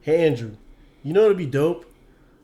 Hey Andrew, you know it'd be dope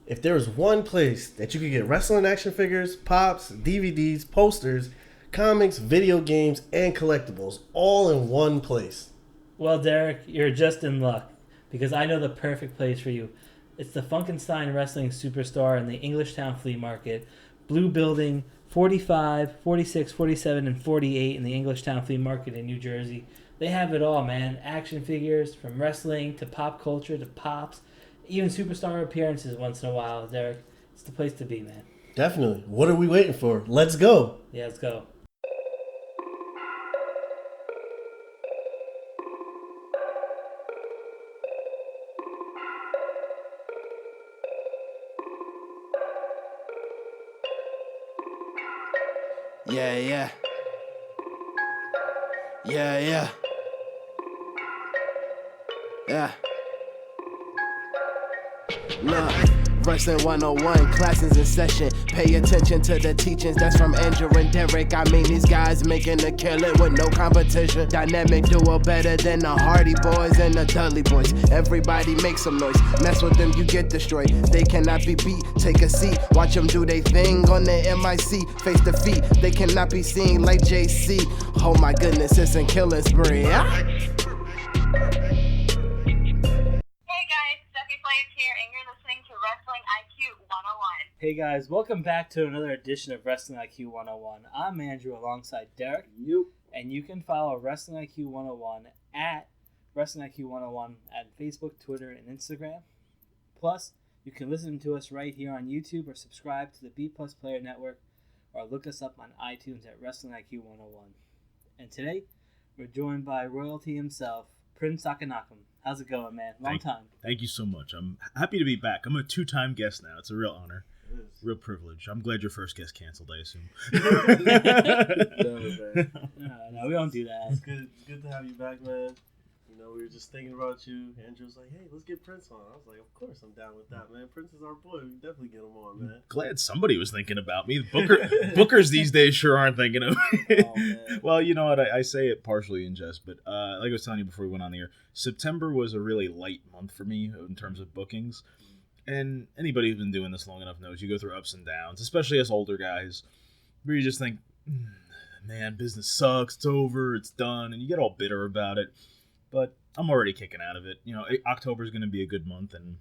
if there was one place that you could get wrestling action figures, pops, DVDs, posters, comics, video games, and collectibles all in one place. Well, Derek, you're just in luck because I know the perfect place for you. It's the Funkenstein Wrestling Superstore in the Englishtown Flea Market, Blue Building, 45, 46, 47, and 48 in the Englishtown Flea Market in New Jersey. They have it all, man. Action figures, from wrestling to pop culture to pops, even superstar appearances once in a while, Derek. It's the place to be, man. Definitely. What are we waiting for? Let's go. Yeah, let's go. Yeah, yeah. Yeah, yeah. Yeah. Look, Wrestling 101, classes in session. Pay attention to the teachings, that's from Andrew and Derek. I mean, these guys making a killing with no competition. Dynamic duo better than the Hardy Boys and the Dudley Boys. Everybody make some noise, mess with them, you get destroyed. They cannot be beat, take a seat. Watch them do their thing on the MIC. Face defeat, they cannot be seen like JC. Oh my goodness, it's a killing spree. Hey guys, welcome back to another edition of Wrestling IQ 101. I'm Andrew alongside Derek. And you can follow Wrestling IQ 101 at Wrestling IQ 101 at Facebook, Twitter, and Instagram. Plus, you can listen to us right here on YouTube or subscribe to the B Plus Player Network or look us up on iTunes at Wrestling IQ 101. And today, we're joined by royalty himself, Prince Akkanatan. How's it going, man? Long time. Thank you so much. I'm happy to be back. I'm a two-time guest now. It's a real honor. Real privilege. I'm glad your first guest canceled, I assume. No, we don't do that. It's good to have you back, man. You know, we were just thinking about you. Andrew was like, hey, let's get Prince on. I was like, of course I'm down with that, man. Prince is our boy. We can definitely get him on, man. Glad somebody was thinking about me. Bookers these days sure aren't thinking of me. Oh, man. Well, you know what? I say it partially in jest, but like I was telling you before we went on the air, September was a really light month for me in terms of bookings. And anybody who's been doing this long enough knows you go through ups and downs, especially us older guys, where you just think, man, business sucks, it's over, it's done, and you get all bitter about it. But I'm already kicking out of it. You know, October is going to be a good month, and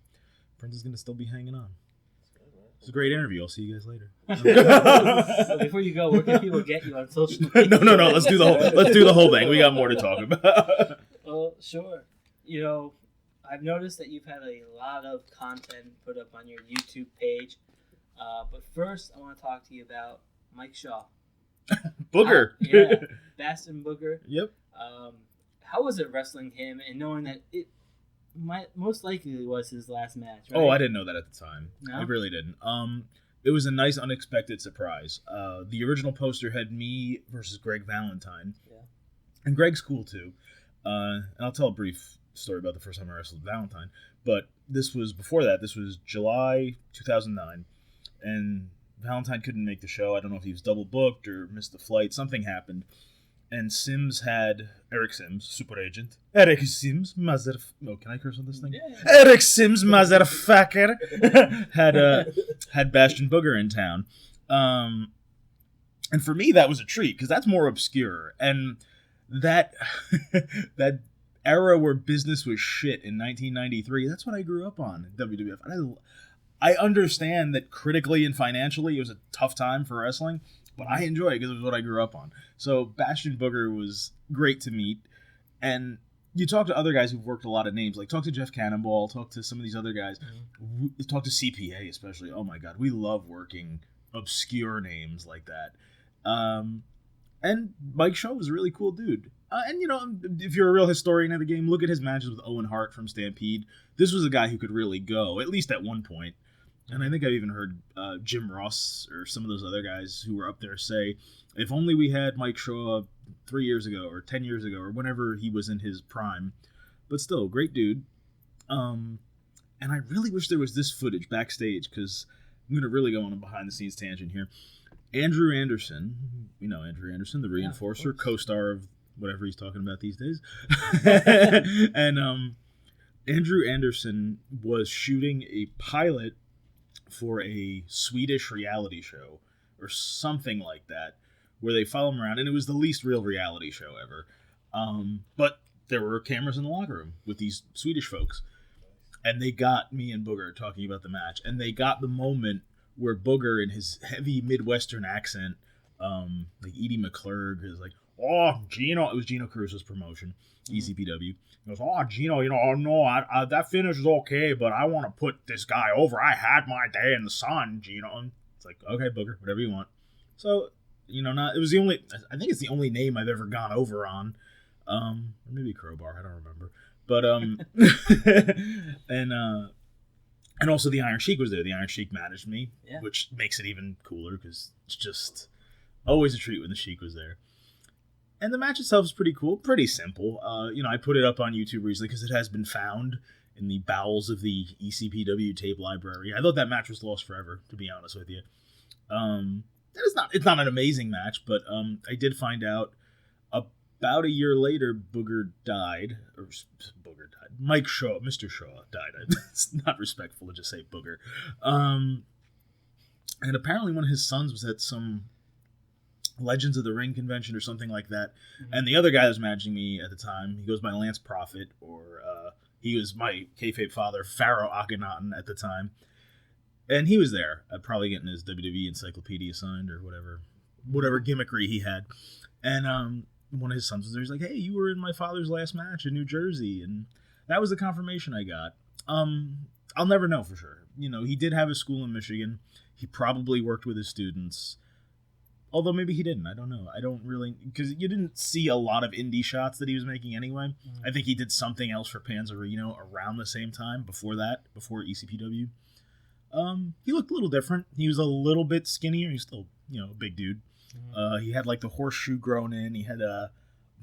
Prince is going to still be hanging on. It's a great interview. I'll see you guys later. So before you go, where can people get you on social media? No. Let's do the whole thing. We got more to talk about. Well, sure. You know, I've noticed that you've had a lot of content put up on your YouTube page. But first, I want to talk to you about Mike Shaw. Booger. Yeah, Bastion Booger. Yep. How was it wrestling him and knowing that it most likely was his last match? Right? Oh, I didn't know that at the time. No? I really didn't. It was a nice, unexpected surprise. The original poster had me versus Greg Valentine. Yeah. And Greg's cool, too. And I'll tell a brief story about the first time I wrestled Valentine. But this was before that. This was July 2009. And Valentine couldn't make the show. I don't know if he was double booked or missed the flight. Something happened. And Eric Sims, super agent. Eric Sims, oh, can I curse on this thing? Yeah. Eric Sims, motherfucker, had Bastion Booger in town. And for me, that was a treat, because that's more obscure. And that era where business was shit in 1993, that's what I grew up on in WWF. And I understand that critically and financially it was a tough time for wrestling, but I enjoy it because it was what I grew up on. So Bastion Booger was great to meet. And you talk to other guys who've worked a lot of names, like talk to Jeff Cannonball, talk to some of these other guys, talk to CPA especially. Oh my God, we love working obscure names like that. And Mike Shaw was a really cool dude. And, you know, if you're a real historian of the game, look at his matches with Owen Hart from Stampede. This was a guy who could really go, at least at one point. And I think I've even heard Jim Ross or some of those other guys who were up there say, if only we had Mike Shaw 3 years ago or 10 years ago or whenever he was in his prime. But still, great dude. And I really wish there was this footage backstage, because I'm going to really go on a behind-the-scenes tangent here. Andrew Anderson, you know Andrew Anderson, the Reinforcer, co-star of whatever he's talking about these days. And Andrew Anderson was shooting a pilot for a Swedish reality show or something like that, where they follow him around, and it was the least real reality show ever. But there were cameras in the locker room with these Swedish folks, and they got me and Booger talking about the match, and they got the moment where Booger, in his heavy Midwestern accent, like Edie McClurg, is like, "Oh, Gino," it was Gino Caruso's promotion, ECPW. He goes, "Oh, Gino, no, that finish is okay, but I want to put this guy over. I had my day in the sun, Gino." And it's like, okay, Booger, whatever you want. So, it was the only, I think it's the only name I've ever gone over on. Or maybe Crowbar, I don't remember. But, and also the Iron Sheik was there. The Iron Sheik managed me, which makes it even cooler because it's just always a treat when the Sheik was there. And the match itself is pretty cool, pretty simple. I put it up on YouTube recently because it has been found in the bowels of the ECPW tape library. I thought that match was lost forever, to be honest with you. It's not an amazing match, but I did find out about a year later, Booger died. Mike Shaw, Mr. Shaw died. It's not respectful to just say Booger. And apparently one of his sons was at some Legends of the Ring convention or something like that. Mm-hmm. And the other guy that was managing me at the time, he goes by Lance Prophet, or he was my kayfabe father, Pharaoh Akhenaten at the time. And he was there, probably getting his WWE encyclopedia signed or whatever gimmickry he had. And one of his sons was there. He's like, "Hey, you were in my father's last match in New Jersey." And that was the confirmation I got. I'll never know for sure. He did have a school in Michigan. He probably worked with his students. Although maybe he didn't. I don't know. I don't really... Because you didn't see a lot of indie shots that he was making anyway. Mm-hmm. I think he did something else for Panzerino around the same time before ECPW. He looked a little different. He was a little bit skinnier. He's still, a big dude. Mm-hmm. He had like the horseshoe grown in. He had a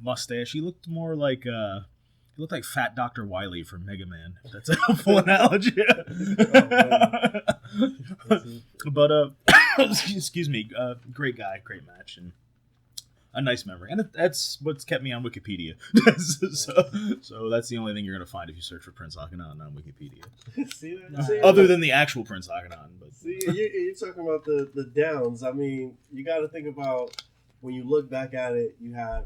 mustache. He looked more like... He looked like Fat Dr. Wily from Mega Man. If that's a helpful analogy. But, excuse me, great guy, great match, and a nice memory. And that's what's kept me on Wikipedia. so that's the only thing you're going to find if you search for Prince Akkanatan on Wikipedia. See that? Other than the actual Prince Akkanatan. But. See, you're talking about the downs. I mean, you got to think about... When you look back at it, you have,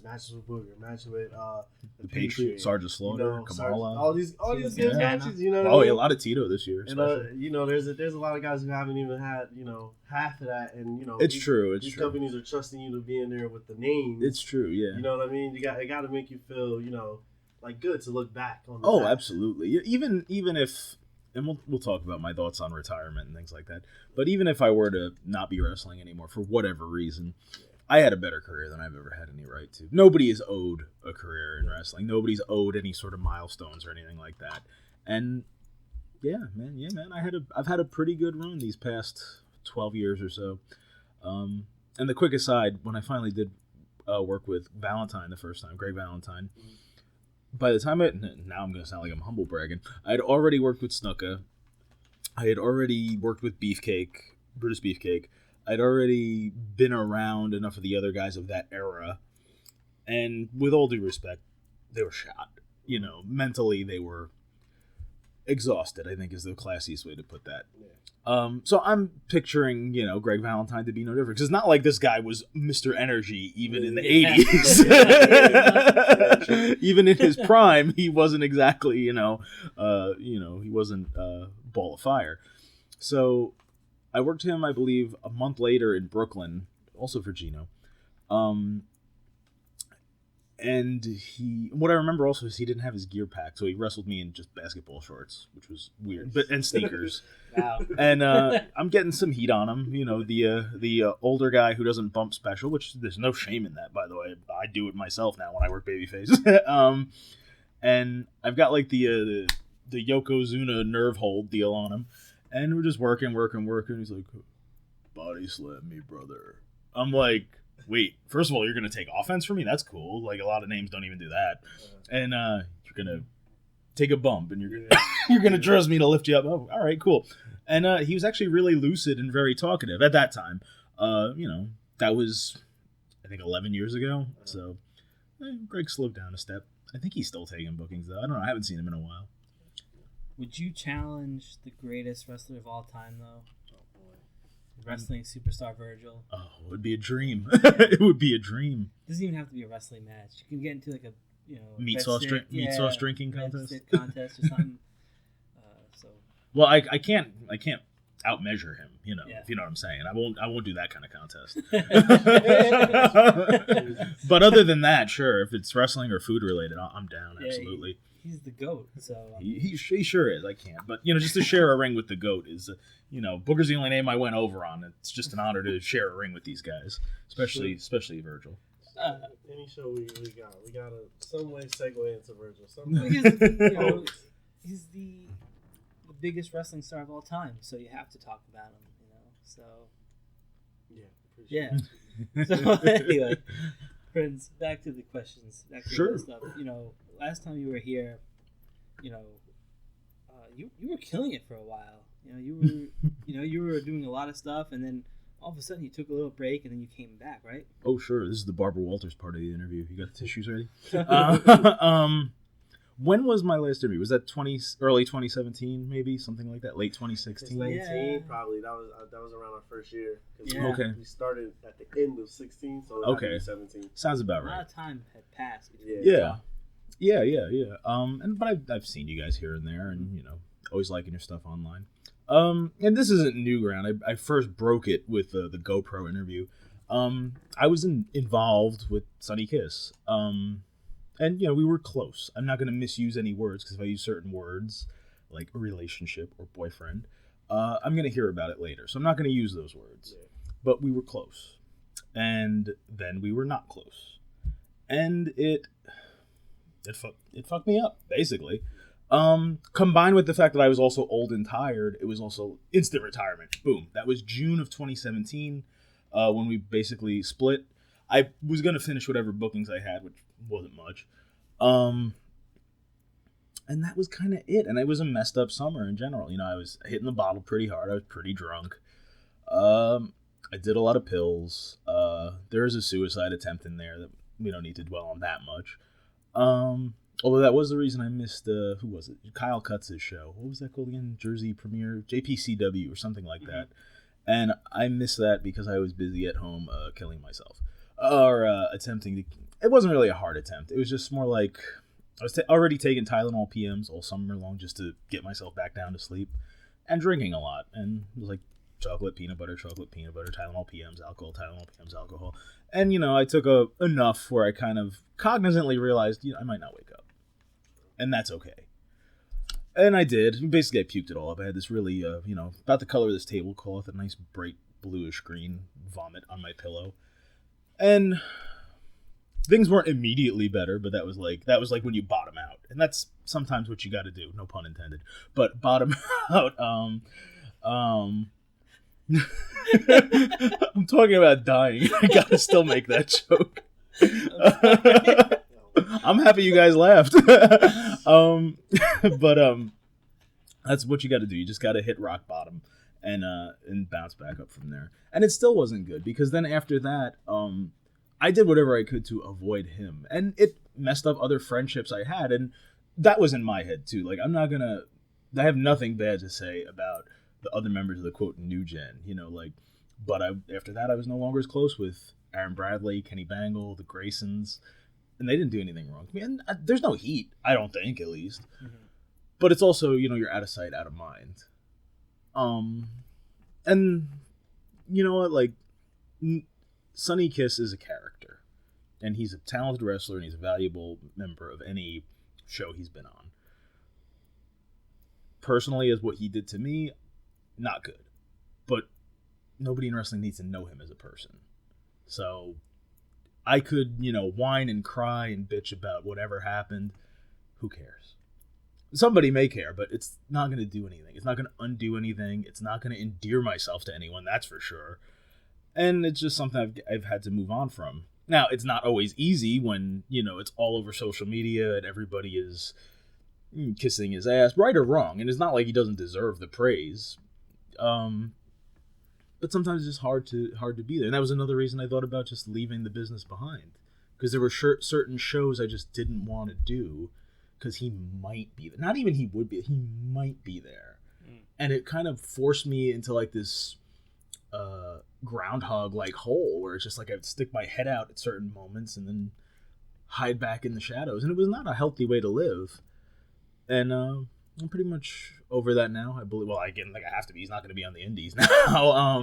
matches with Booger, matches with the Patriot, Sergeant Slaughter, Kamala. All these good matches, a lot of Tito this year. And, there's a lot of guys who haven't even had, half of that. And, it's true. These companies are trusting you to be in there with the names. It's true, yeah. You know what I mean? It got to make you feel, like good to look back on the past. Absolutely. Even if... And we'll talk about my thoughts on retirement and things like that. But even if I were to not be wrestling anymore for whatever reason, I had a better career than I've ever had any right to. Nobody is owed a career in wrestling. Nobody's owed any sort of milestones or anything like that. And yeah, man, I've had a pretty good run these past 12 years or so. And the quick aside, when I finally did work with Valentine the first time, Greg Valentine. By the time now I'm going to sound like I'm humble bragging. I had already worked with Snuka. I had already worked with Brutus Beefcake. I'd already been around enough of the other guys of that era. And with all due respect, they were shot. Mentally they were exhausted, I think is the classiest way to put that. Yeah. So I'm picturing, Greg Valentine to be no different. Because it's not like this guy was Mr. Energy even in the 80s. Even in his prime, he wasn't exactly, he wasn't a ball of fire. So I worked him, I believe, a month later in Brooklyn, also for Gino. And what I remember also is he didn't have his gear packed, so he wrestled me in just basketball shorts, which was weird, and sneakers. Wow. And I'm getting some heat on him, the older guy who doesn't bump special, which there's no shame in that, by the way. I do it myself now when I work babyface. And I've got like the Yokozuna nerve hold deal on him, and we're just working. He's like, "Body slam me, brother." I'm like, wait, first of all, you're going to take offense from me? That's cool. Like, a lot of names don't even do that. And you're going to take a bump, and you're going to trust me to lift you up. Oh, all right, cool. And he was actually really lucid and very talkative at that time. That was, I think, 11 years ago. So Greg slowed down a step. I think he's still taking bookings, though. I don't know. I haven't seen him in a while. Would you challenge the greatest wrestler of all time, though? Wrestling superstar Virgil. Oh, it would be a dream. It would be a dream. It doesn't even have to be a wrestling match. You can get into like a meat sauce drinking contest or something. Well, I can't outmeasure him. If you know what I'm saying. I won't do that kind of contest. But other than that, sure. If it's wrestling or food related, I'm down. Absolutely. He's the GOAT, so he sure is. I can't, but just to share a ring with the GOAT is, Booker's the only name I went over on. It's just an honor to share a ring with these guys, especially Virgil. Any show we gotta some way segue into Virgil. Because, he's the biggest wrestling star of all time, so you have to talk about him. So So anyway, Prince, back to the questions. Back to sure. The stuff. Last time you were here, you were killing it for a while. You were doing a lot of stuff, and then all of a sudden you took a little break, and then you came back, right? Oh, sure. This is the Barbara Walters part of the interview. You got the tissues ready? When was my last interview? Was that early 2017, maybe something like that? Late 2016? 19, probably. That was around our first year. Yeah. Okay. We started at the end of 16, so it okay. 17. Sounds about right. A lot of time had passed. Yeah. But I've seen you guys here and there, and always liking your stuff online. And this isn't new ground. I first broke it with the GoPro interview. I was involved with Sonny Kiss. And, we were close. I'm not going to misuse any words, because if I use certain words, like a relationship or boyfriend, I'm going to hear about it later. So I'm not going to use those words. Yeah. But we were close. And then we were not close. And it fucked me up, basically. Combined with the fact that I was also old and tired, it was also instant retirement. Boom. That was June of 2017 when we basically split. I was going to finish whatever bookings I had, which wasn't much. And that was kind of it. And it was a messed up summer in general. I was hitting the bottle pretty hard. I was pretty drunk. I did a lot of pills. There is a suicide attempt in there that we don't need to dwell on that much. Although that was the reason I missed, who was it? Kyle Cuts' show. What was that called again? Jersey Premiere? JPCW or something like that. And I missed that because I was busy at home killing myself. Or attempting to... It wasn't really a hard attempt. It was just more like... I was already taking Tylenol PMs all summer long just to get myself back down to sleep. And drinking a lot. And it was like chocolate, peanut butter, Tylenol PMs, alcohol, Tylenol PMs, alcohol. And, I took enough where I kind of cognizantly realized, I might not wake up. And that's okay. And I did. Basically, I puked it all up. I had this really, about the color of this tablecloth, a nice bright bluish green vomit on my pillow. And things weren't immediately better, but that was like when you bottom out. And that's sometimes what you got to do, no pun intended. But bottom out, I'm talking about dying. I got to still make that joke. I'm happy you guys laughed. But that's what you got to do. You just got to hit rock bottom and bounce back up from there. And it still wasn't good, because then after that, I did whatever I could to avoid him, and it messed up other friendships I had, and that was in my head too. Like, I have nothing bad to say about the other members of the quote new gen, but after that I was no longer as close with Aaron Bradley, Kenny Bangle, the Graysons. And they didn't do anything wrong to me. And there's no heat, I don't think, at least. Mm-hmm. But it's also, you're out of sight, out of mind. And you know what? Like, Sonny Kiss is a character. And he's a talented wrestler, and he's a valuable member of any show he's been on. Personally, as what he did to me, not good. But nobody in wrestling needs to know him as a person. So... I could, whine and cry and bitch about whatever happened. Who cares? Somebody may care, but it's not going to do anything. It's not going to undo anything. It's not going to endear myself to anyone, that's for sure. And it's just something I've had to move on from. Now, it's not always easy when, it's all over social media and everybody is kissing his ass, right or wrong. And it's not like he doesn't deserve the praise. But sometimes it's just hard to be there. And that was another reason I thought about just leaving the business behind. Because there were certain shows I just didn't want to do because he might be there. Not even he would be. He might be there. And it kind of forced me into like this groundhog like hole where it's just like I'd stick my head out at certain moments and then hide back in the shadows. And it was not a healthy way to live. And I'm pretty much over that now. I believe. Well, again, like I have to be. He's not going to be on the Indies now.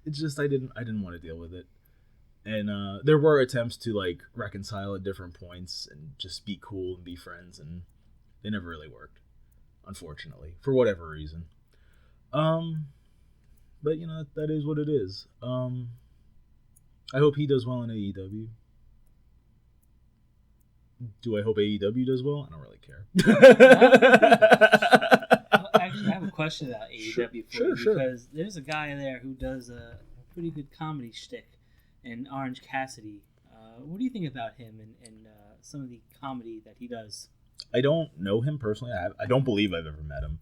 It's just I didn't want to deal with it. And there were attempts to like reconcile at different points and just be cool and be friends, and they never really worked, unfortunately, for whatever reason. But you know that is what it is. I hope he does well in AEW. Do I hope AEW does well? I don't really care. Actually, I have a question about AEW for you because there's a guy there who does a pretty good comedy shtick in Orange Cassidy. What do you think about him and some of the comedy that he does? I don't know him personally. I don't believe I've ever met him.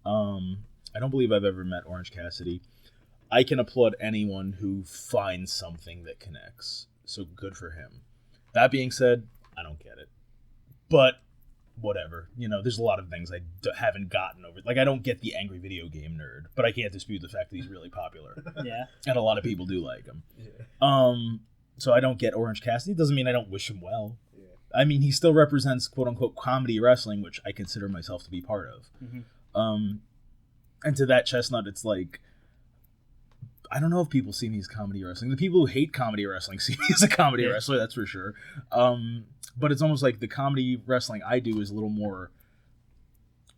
I don't believe I've ever met Orange Cassidy. I can applaud anyone who finds something that connects. So good for him. That being said, I don't get it. But whatever. You know, there's a lot of things I haven't gotten over. Like, I don't get the angry video game nerd, but I can't dispute the fact that he's really popular. Yeah. And a lot of people do like him. Yeah. So I don't get Orange Cassidy. Doesn't mean I don't wish him well. Yeah. I mean, he still represents quote-unquote comedy wrestling, which I consider myself to be part of. Mm-hmm. And to that chestnut, it's like, I don't know if people see me as comedy wrestling. The people who hate comedy wrestling see me as a comedy wrestler, that's for sure. But it's almost like the comedy wrestling I do is a little more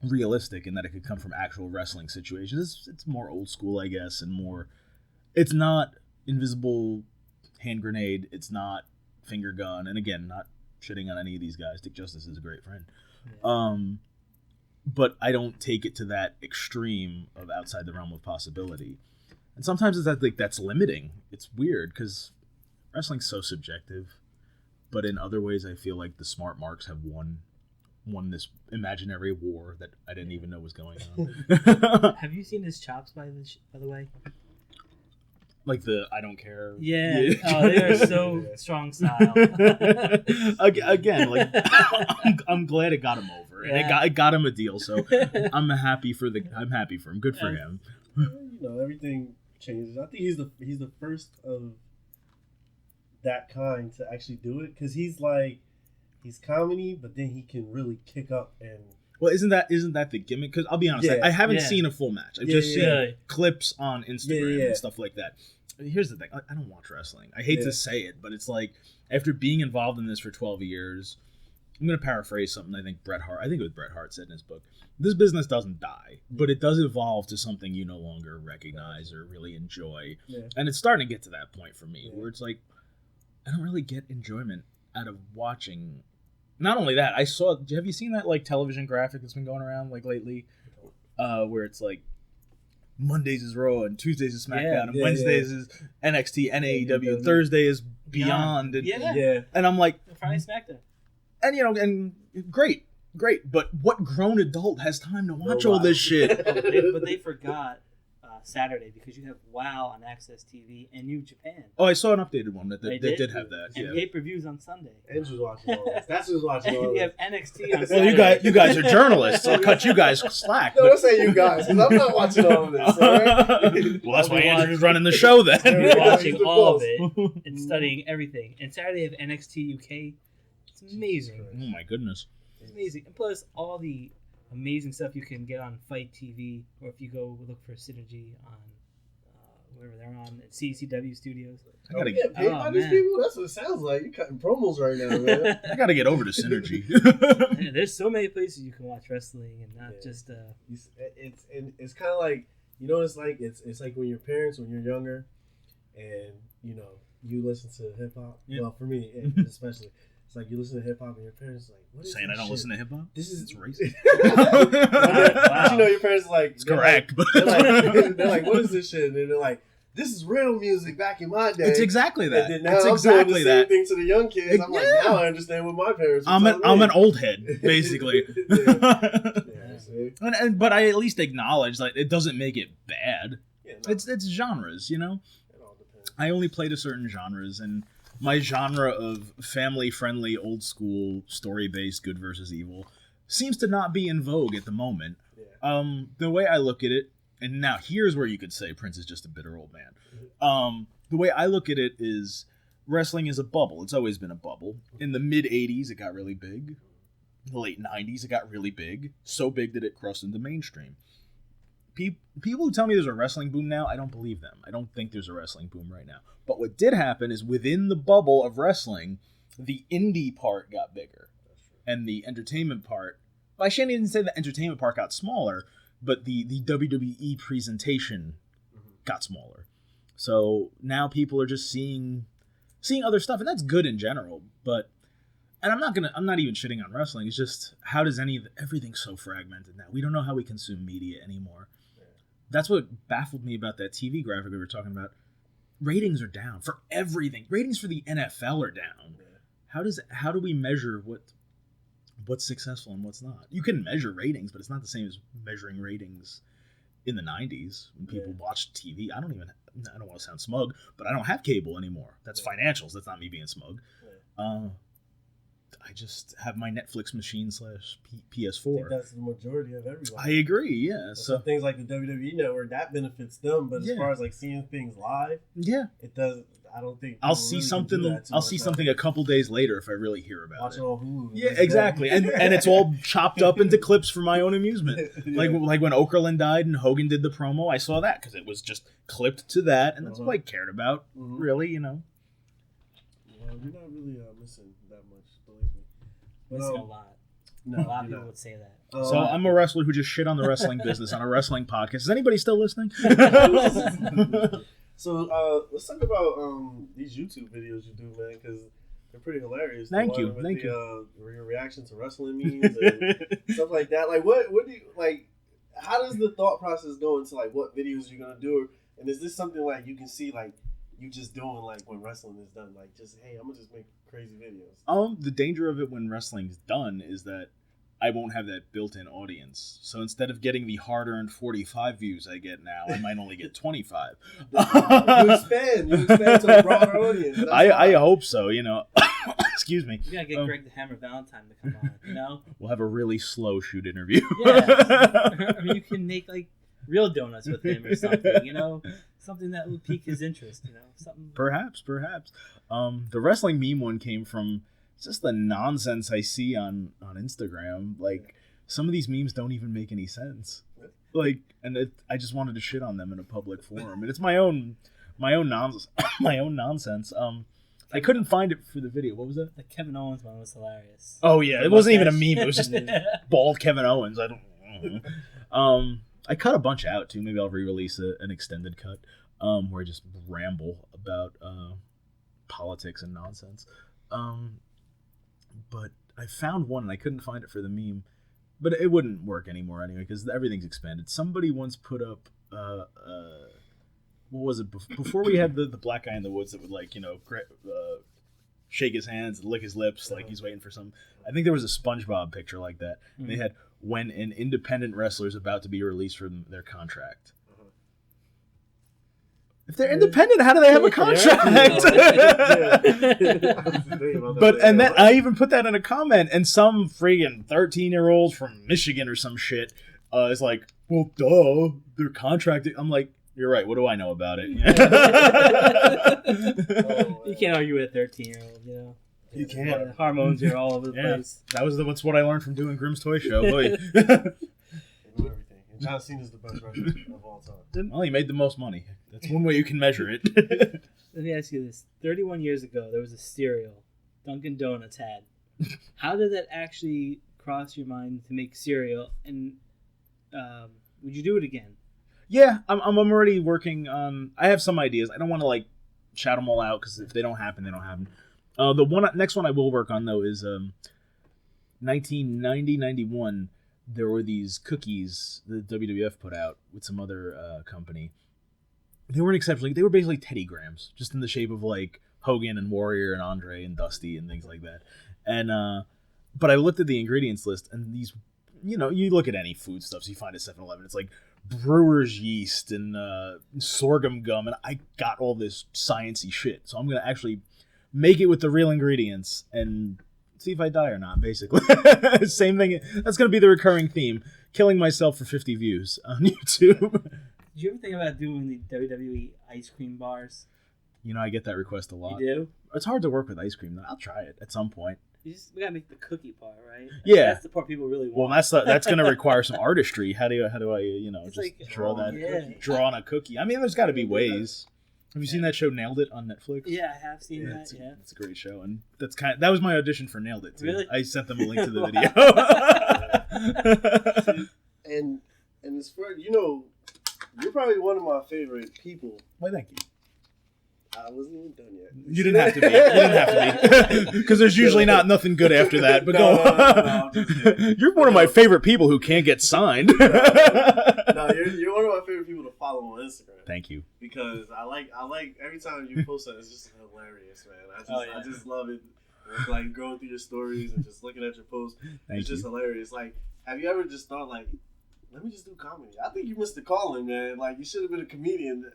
realistic in that it could come from actual wrestling situations. It's more old school, I guess, and more... It's not invisible hand grenade. It's not finger gun. And again, not shitting on any of these guys. Dick Justice is a great friend. Yeah. But I don't take it to that extreme of outside the realm of possibility. And sometimes it's that, like, that's limiting. It's weird because wrestling's so subjective. But in other ways, I feel like the smart marks have won this imaginary war that I didn't even know was going on. Have you seen his chops, by the way? Like the I don't care. Yeah. Oh, they are so strong style. Again, like I'm glad it got him over, and it got him a deal. So I'm happy for him. Good for him. You know, everything changes. I think he's the first of that kind to actually do it, because he's comedy, but then he can really kick up and. Well, isn't that the gimmick? Because I'll be honest, I haven't seen a full match. I've just seen clips on Instagram and stuff like that. Here's the thing: I don't watch wrestling. I hate to say it, but it's like after being involved in this for 12 years, I'm going to paraphrase something I think it was Bret Hart said in his book. This business doesn't die, but it does evolve to something you no longer recognize or really enjoy. Yeah. And it's starting to get to that point for me where it's like, I don't really get enjoyment out of watching. Not only that, have you seen that like television graphic that's been going around like lately, where it's like Mondays is Raw and Tuesdays is SmackDown and Wednesdays is NXT and AEW and Thursday is Beyond and I'm like Friday SmackDown, and and great, but what grown adult has time to watch all this shit? But they forgot Saturday, because you have WoW on Access TV and New Japan. Oh, I saw an updated one that did have that. And pay-per-views on Sunday. Andrew's watching all this. That's who's watching all this. You have NXT on Sunday. Well, you guys are journalists. I'll cut you guys slack. No, don't say you guys, because I'm not watching all of this. All right? Well, that's why Andrew's running the show then. We're watching all of it and studying everything. And Saturday they have NXT UK. It's amazing. Oh my goodness. It's amazing. And plus all the amazing stuff you can get on Fight TV, or if you go look for Synergy on wherever they're on at CCW Studios. I gotta get paid by these people. That's what it sounds like. You're cutting promos right now, man. I gotta get over to Synergy. Yeah, there's so many places you can watch wrestling, and not just. It's kind of like, you know, it's like when your parents, when you're younger, and you listen to hip hop. Yeah. Well, for me especially. It's like you listen to hip hop and your parents are like, what is saying I don't listen to hip hop? It's racist. Wow. You know, your parents are like, it's correct. They're like, what is this shit? And they're like, this is real music back in my day. It's exactly that. And then now I'm doing the same thing to the young kids. I'm like, now I understand what my parents were I'm an old head, basically. But I at least acknowledge that it doesn't make it bad. Yeah, no. It's genres, you know? It all depends. I only play to certain genres, and my genre of family-friendly, old-school, story-based good versus evil seems to not be in vogue at the moment. Yeah. The way I look at it, and now here's where you could say Prince is just a bitter old man. The way I look at it is wrestling is a bubble. It's always been a bubble. In the mid-'80s, it got really big. In the late 90s, it got really big. So big that it crossed into mainstream. People who tell me there's a wrestling boom now, I don't believe them. I don't think there's a wrestling boom right now. But what did happen is within the bubble of wrestling, the indie part got bigger. And the entertainment part, well, I shouldn't even say the entertainment part got smaller, but the WWE presentation got smaller. So now people are just seeing other stuff, and that's good in general. But and I'm not even shitting on wrestling. It's just how does everything's so fragmented now. We don't know how we consume media anymore. That's what baffled me about that TV graphic we were talking about. Ratings are down for everything. Ratings for the NFL are down. How do we measure what's successful and what's not? You can measure ratings, but it's not the same as measuring ratings in the 90s when people watched TV. I don't want to sound smug, but I don't have cable anymore. That's financials. That's not me being smug. I just have my Netflix machine / PS4. I think that's the majority of everyone. I agree, yeah. So things like the WWE Network, that benefits them, but as far as like seeing things live, it does. I don't think I'll see something. I'll see something a couple days later if I really hear about Watch it. On Hulu. Yeah, exactly, and it's all chopped up into clips for my own amusement. Like when Okerlund died and Hogan did the promo, I saw that because it was just clipped to that, and that's what I cared about. Really, you know. Well, you're not really missing that much, believe me. Missing a lot. No, a lot of people would say that. So I'm a wrestler who just shit on the wrestling business on a wrestling podcast. Is anybody still listening? So let's talk about these YouTube videos you do, man, because they're pretty hilarious. Thank you. Your reaction to wrestling memes and stuff like that. Like, what do you like? How does the thought process go into like what videos you're gonna do? And is this something like you can see like you just doing like when wrestling is done? Like, just hey, I'm gonna just make crazy videos. The danger of it when wrestling's done is that I won't have that built-in audience. So instead of getting the hard-earned 45 views I get now, I might only get 25. You expand to a broader audience. I hope so, you know. Excuse me. You gotta get Greg the Hammer Valentine to come on, you know? We'll have a really slow shoot interview. Yeah. I mean, you can make, like, real donuts with him or something, you know? Something that will pique his interest, you know? Something. Perhaps. The wrestling meme one came from just the nonsense I see on Instagram. Like, some of these memes don't even make any sense. Like, I just wanted to shit on them in a public forum, and it's my own nonsense. I couldn't find it for the video. What was that? The Kevin Owens one was hilarious. Oh yeah, it wasn't even a meme. It was just bald Kevin Owens. I don't. I cut a bunch out too. Maybe I'll re-release an extended cut where I just ramble about politics and nonsense. But I found one and I couldn't find it for the meme, but it wouldn't work anymore anyway because everything's expanded. Somebody once put up what was it before we had the black guy in the woods that would like, you know, shake his hands, lick his lips like he's waiting for some. I think there was a SpongeBob picture like that. Mm-hmm. They had when an independent wrestler is about to be released from their contract. If they're independent, how do they have a contract? But and then I even put that in a comment, and some friggin' 13-year-old from Michigan or some shit is like, "Well, duh, they're contracted." I'm like, "You're right. What do I know about it?" You can't argue with a 13-year-old, you know. You can't. Hormones are all over the place. That's what I learned from doing Grimm's Toy Show. Boy. John Cena's the best wrestler of all time. Well, he made the most money. That's one way you can measure it. Let me ask you this. 31 years ago, there was a cereal Dunkin' Donuts had. How did that actually cross your mind to make cereal? And would you do it again? Yeah, I'm already working on... I have some ideas. I don't want to, like, shout them all out, because if they don't happen, they don't happen. The next one I will work on, though, is 1990-91. There were these cookies the WWF put out with some other company. They weren't exceptionally... They were basically Teddy Grahams, just in the shape of, like, Hogan and Warrior and Andre and Dusty and things like that. And but I looked at the ingredients list, and these... You know, you look at any foodstuffs you find at 7-Eleven, it's like brewer's yeast and sorghum gum, and I got all this sciencey shit. So I'm going to actually make it with the real ingredients, and see if I die or not, basically. Same thing. That's going to be the recurring theme. Killing myself for 50 views on YouTube. Did you ever think about doing the WWE ice cream bars? You know, I get that request a lot. You do? It's hard to work with ice cream, though. I'll try it at some point. We gotta make the cookie part, right? Yeah. That's the part people really Well, want. that's going to require some artistry. How do I It's just like, draw on a cookie? I mean, there's got to be ways. Have you seen that show Nailed It on Netflix? Yeah, I have seen that. It's a great show, and that was my audition for Nailed It too. Really? I sent them a link to the video. And it's for you're probably one of my favorite people. Why, thank you. I wasn't even done yet. You didn't have to be. You didn't have to be. Because there's usually nothing good after that. But No, I'm just kidding. You're one of my favorite people who can't get signed. No, you're one of my favorite people to follow on Instagram. Thank you. Because I like every time you post that, it's just hilarious, man. I just love it. It's like going through your stories and just looking at your posts. It's just hilarious. Like, have you ever just thought like, let me just do comedy? I think you missed the calling, man. Like, you should have been a comedian.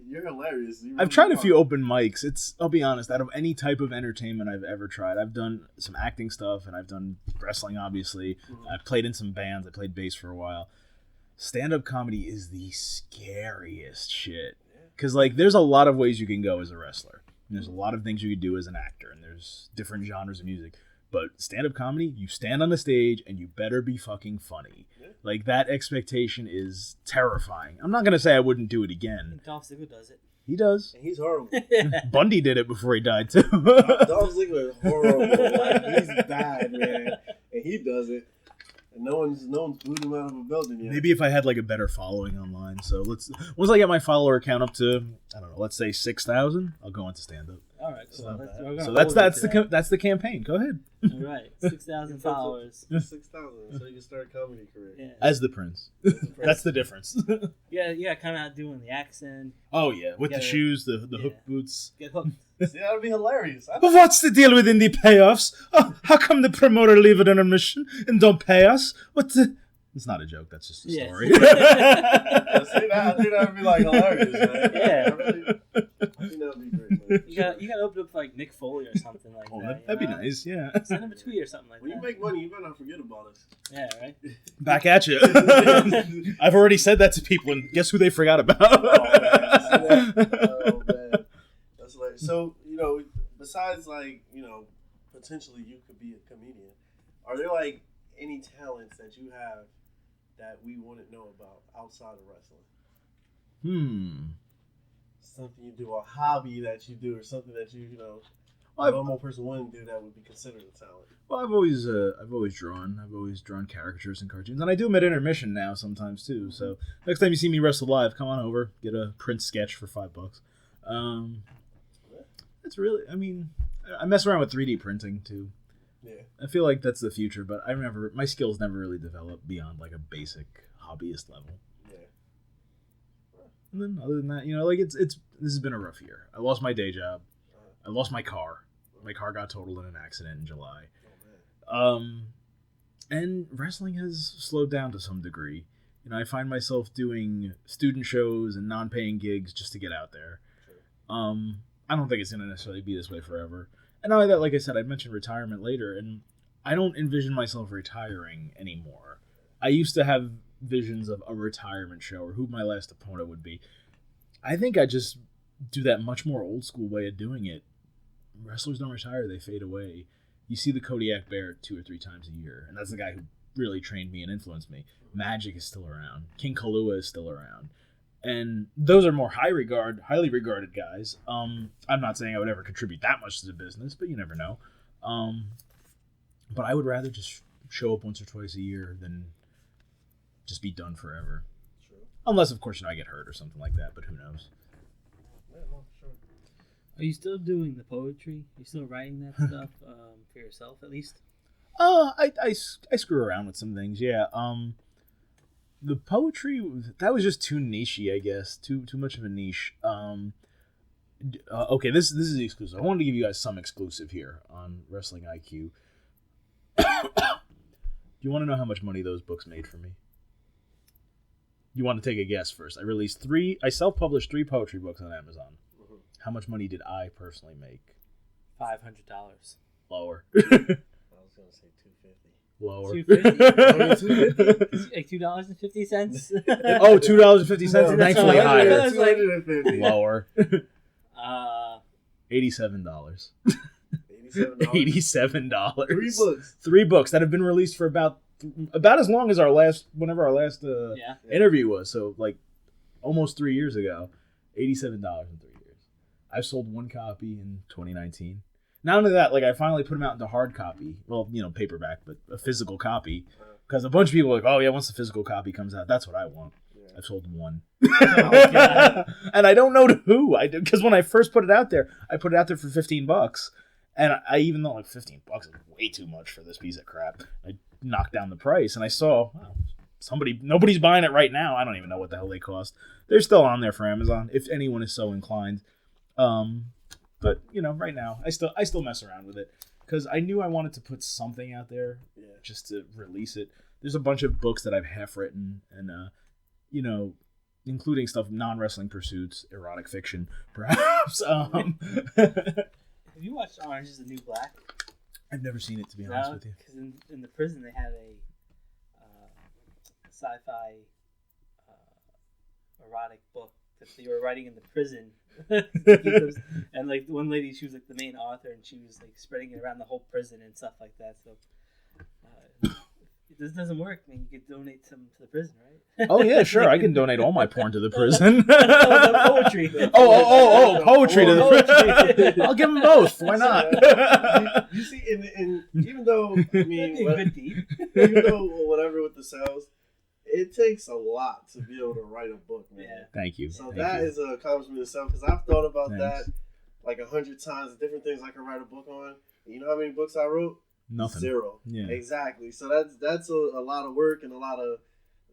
You're hilarious. I've tried a few open mics. I'll be honest, out of any type of entertainment I've ever tried, I've done some acting stuff and I've done wrestling, obviously. Mm-hmm. I've played in some bands. I played bass for a while. Stand-up comedy is the scariest shit. Because, like, there's a lot of ways you can go as a wrestler. And there's a lot of things you can do as an actor. And there's different genres of music. But stand-up comedy, you stand on the stage and you better be fucking funny. Yeah. Like, that expectation is terrifying. I'm not going to say I wouldn't do it again. Dolph Ziggler does it. He does. And he's horrible. Bundy did it before he died, too. Dolph Ziggler is horrible. Like, he's bad, man. And he does it. And no one's booed him out of a building yet. Maybe if I had like a better following online. So once I get my follower count up to, I don't know, let's say 6,000, I'll go into stand up. All right, cool. So that's the campaign. Go ahead. All right, 6,000 followers. 6,000, so you can start a comedy career. Yeah. As the Prince. That's the difference. Yeah, kind of doing the accent. Oh yeah, with the shoes, the hook boots. Get hooked. See, that would be hilarious. But what's the deal within the payoffs? Oh, how come the promoter leave it on admission and don't pay us? What the... It's not a joke. That's just a story. See, I think that would be like hilarious, man. Yeah. I think that would be great, man. You got to open up like Nick Foley or something like that. That'd be nice, yeah. Send him a tweet or something like that. When you make money, you better not forget about us. Yeah, right? Back at you. I've already said that to people, and guess who they forgot about? Oh, man. That's hilarious. So, besides, like, potentially you could be a comedian, are there, like, any talents that you have that we wouldn't know about outside of wrestling? Something you do, a hobby that you do, or something that a normal person wouldn't do that would be considered a talent. Well, I've always drawn. I've always drawn caricatures and cartoons, and I do them at intermission now sometimes too. So next time you see me wrestle live, come on over, get a Prince sketch for $5. That's really, I mess around with 3D printing too. Yeah, I feel like that's the future, but my skills never really developed beyond like a basic hobbyist level. Yeah. And then other than that, this has been a rough year. I lost my day job. I lost my car. My car got totaled in an accident in July. And wrestling has slowed down to some degree. I find myself doing student shows and non-paying gigs just to get out there. Sure. I don't think it's going to necessarily be this way forever. And not only that, like I said, I mentioned retirement later, and I don't envision myself retiring anymore. I used to have visions of a retirement show or who my last opponent would be. I think I just do that much more old school way of doing it. Wrestlers don't retire, they fade away. You see the Kodiak Bear 2 or 3 times a year, and that's the guy who really trained me and influenced me. Magic is still around. King Kalua is still around. And those are more highly regarded guys. I'm not saying I would ever contribute that much to the business, but you never know. But I would rather just show up once or twice a year than just be done forever. True. Unless, of course, I get hurt or something like that, but who knows? Yeah, no, sure. Are you still doing the poetry? Are you still writing that stuff for yourself, at least? I screw around with some things, yeah. The poetry, that was just too niche-y, I guess. Too much of a niche. Okay, this is the exclusive. I wanted to give you guys some exclusive here on Wrestling IQ. Do you want to know how much money those books made for me? You want to take a guess first? I self-published 3 poetry books on Amazon. Mm-hmm. How much money did I personally make? $500. Lower. I was gonna say $250. Lower. $250? Like $2.50? Oh, $2.50. No, Thankfully that's higher. I was like, $250. Lower. $87. $87. $87. Three books that have been released for about as long as our last interview was. So like almost 3 years ago. $87 in 3 years. I sold one copy in 2019. Not only that, like I finally put them out into hard copy. Well, paperback, but a physical copy. Because a bunch of people are like, oh yeah, once the physical copy comes out, that's what I want. Yeah. I've sold one. And I don't know to who. Because when I first put it out there, I put it out there for $15. And I even thought like $15 is way too much for this piece of crap. I knocked down the price and I saw nobody's buying it right now. I don't even know what the hell they cost. They're still on there for Amazon if anyone is so inclined. But right now I still mess around with it because I knew I wanted to put something out there just to release it. There's a bunch of books that I've half written and including stuff non-wrestling pursuits, erotic fiction, perhaps. Have you watched Orange is the New Black? I've never seen it, to be honest with you. Because in the prison they had a sci-fi erotic book that they were writing in the prison. And like one lady, she was like the main author, and she was like spreading it around the whole prison and stuff like that. So if this doesn't work, I mean, you could donate some to the prison, right? Oh yeah, sure. I can donate all my porn to the prison. The poetry. Poetry to the prison. I'll give them both. Why not? You see, even though I mean, good deed. Even though whatever with the sales, it takes a lot to be able to write a book, man. Yeah. Thank you. So that is an accomplishment itself because I've thought about that like 100 times. The different things I can write a book on. And you know how many books I wrote? Nothing. 0. Yeah. Exactly. So that's a lot of work and a lot of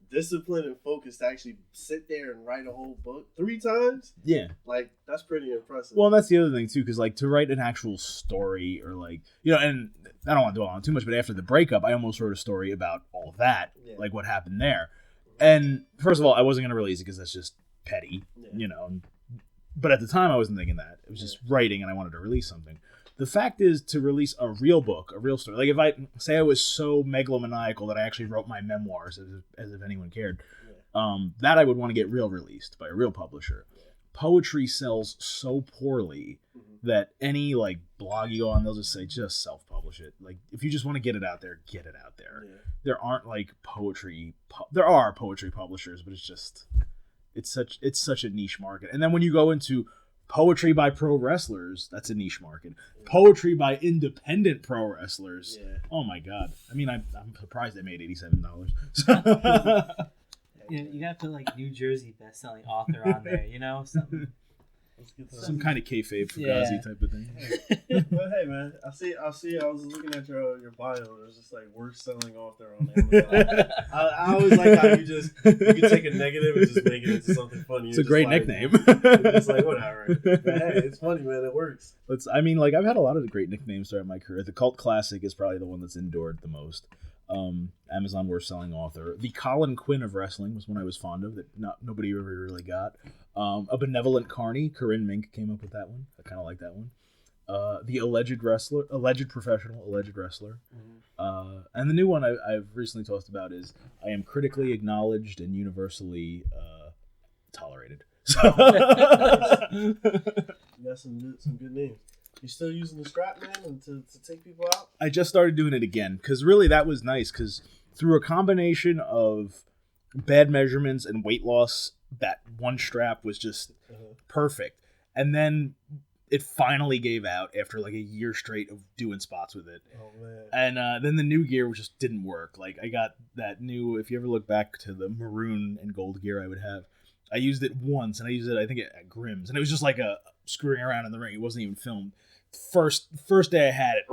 discipline and focus to actually sit there and write a whole book 3 times. Yeah. Like that's pretty impressive. Well, that's the other thing too, because like to write an actual story or like and I don't want to dwell on it too much, but after the breakup, I almost wrote a story about all of that, like what happened there. And first of all, I wasn't gonna release it because that's just petty, But at the time, I wasn't thinking that. It was just writing, and I wanted to release something. The fact is, to release a real book, a real story. Like if I say I was so megalomaniacal that I actually wrote my memoirs, as if anyone cared, that I would want to get released by a real publisher. Poetry sells so poorly that any like blog you go on, they'll just say just self-publish it. Like if you just want to get it out there, get it out there. Yeah. There aren't like poetry. There are poetry publishers, but it's such a niche market. And then when you go into poetry by pro wrestlers, that's a niche market. Poetry by independent pro wrestlers. Yeah. Oh my God. I mean, I'm surprised they made $87. You gotta put like New Jersey best-selling author on there, something. Some kind of kayfabe Fugazi type of thing. But hey, man, I see. I was looking at your bio. It was just like worst selling author on Amazon. I always like how you can take a negative and just make it into something funny. It's a great nickname. It's like whatever. But hey, it's funny, man. It works. I've had a lot of great nicknames throughout my career. The Cult Classic is probably the one that's endured the most. Amazon worst selling author. The Colin Quinn of wrestling was one I was fond of that nobody ever really got. A benevolent carny, Corinne Mink came up with that one. I kind of like that one. The alleged professional wrestler. And the new one I've recently tossed about is I am critically acknowledged and universally tolerated. So you got some good names. You still using the strap, man, to take people out? I just started doing it again because really that was nice because through a combination of bad measurements and weight loss, that one strap was just perfect. And then it finally gave out after like a year straight of doing spots with it. Oh, man. And then the new gear just didn't work. Like I got that new, if you ever look back to the maroon and gold gear I would have, I used it once and I used it, I think at Grimm's, and it was just like a screwing around in the ring. It wasn't even filmed. First day I had it,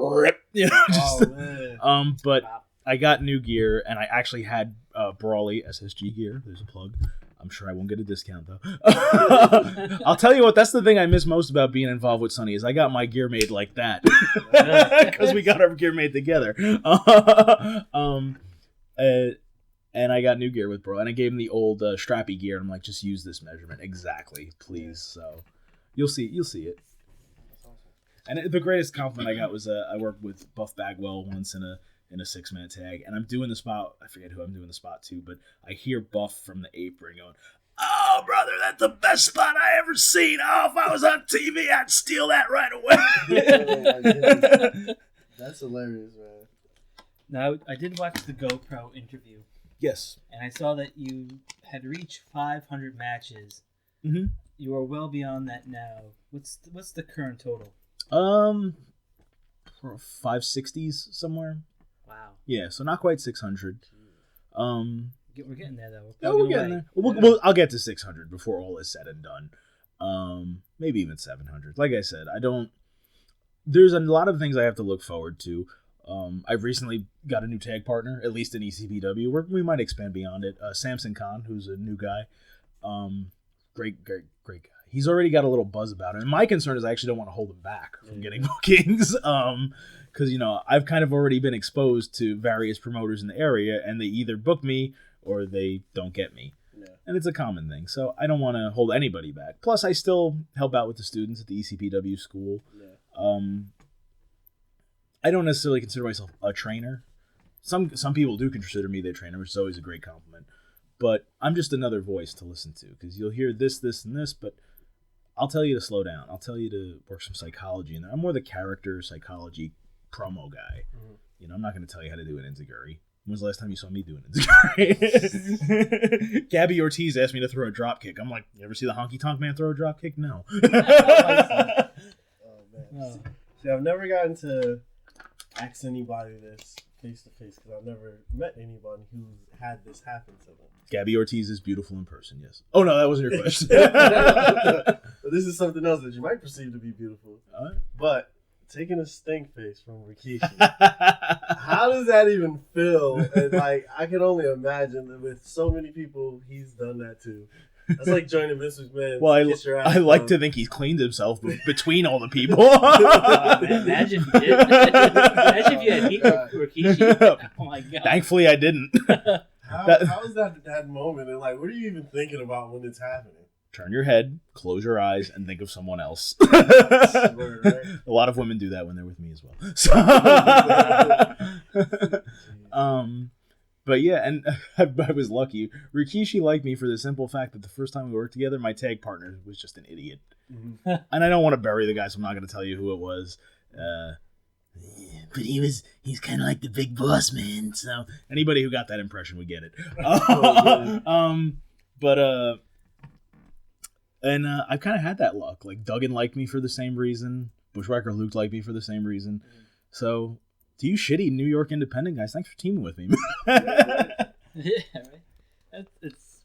but wow. I got new gear and I actually had Brawley SSG gear. There's a plug. I'm sure I won't get a discount though. I'll tell you what, that's the thing I miss most about being involved with Sonny is I got my gear made like that because we got our gear made together. And I got new gear with Bro, and I gave him the old strappy gear. And I'm like, just use this measurement exactly, please. So you'll see it. And the greatest compliment I got was I worked with Buff Bagwell once in a 6-man tag, and I'm doing the spot. I forget who I'm doing the spot to, but I hear Buff from the apron going, "Oh, brother, that's the best spot I ever seen. Oh, if I was on TV, I'd steal that right away." Oh my goodness. That's hilarious, man. Now, I did watch the GoPro interview. Yes. And I saw that you had reached 500 matches. Mm-hmm. You are well beyond that now. What's the current total? 560s somewhere. Wow. Yeah, so not quite 600. We're getting there though. We're getting there. I'll get to 600 before all is said and done. Maybe even 700. Like I said, there's a lot of things I have to look forward to. I've recently got a new tag partner, at least in ECPW. We might expand beyond it. Samson Khan, who's a new guy. Great guy. He's already got a little buzz about him. And my concern is I actually don't want to hold him back from getting bookings. Because, I've kind of already been exposed to various promoters in the area, and they either book me or they don't get me. Yeah. And it's a common thing. So I don't want to hold anybody back. Plus, I still help out with the students at the ECPW school. Yeah. I don't necessarily consider myself a trainer. Some people do consider me their trainer, which is always a great compliment. But I'm just another voice to listen to, because you'll hear this, and this, but I'll tell you to slow down. I'll tell you to work some psychology in there. I'm more the character psychology promo guy. Mm-hmm. I'm not going to tell you how to do an enziguri. When was the last time you saw me do an enziguri? Gabby Ortiz asked me to throw a drop kick. I'm like, you ever see the Honky Tonk Man throw a drop kick? No. Oh, man. Oh. See, I've never gotten to ask anybody this face to face, because I've never met anyone who's had this happen to them. Gabby Ortiz is beautiful in person, yes. Oh, no, that wasn't your question. But this is something else that you might perceive to be beautiful. But taking a stink face from Rikishi, how does that even feel? And I can only imagine that with so many people he's done that to. That's like joining Vince McMahon. Well, I like to think he's cleaned himself between all the people. Imagine if you did. Imagine if you had heat Rikishi. Oh my god. Thankfully, I didn't. How is that moment? And what are you even thinking about when it's happening? Turn your head, close your eyes, and think of someone else. Swear, right? A lot of women do that when they're with me as well. So, but yeah, and I was lucky. Rikishi liked me for the simple fact that the first time we worked together, my tag partner was just an idiot. Mm-hmm. And I don't want to bury the guy, so I'm not going to tell you who it was. But he's kind of like the big boss man. So anybody who got that impression would get it. And I've kind of had that luck. Like Duggan liked me for the same reason. Bushwhacker Luke liked me for the same reason. So to you shitty New York independent guys, thanks for teaming with me. Yeah, right. It's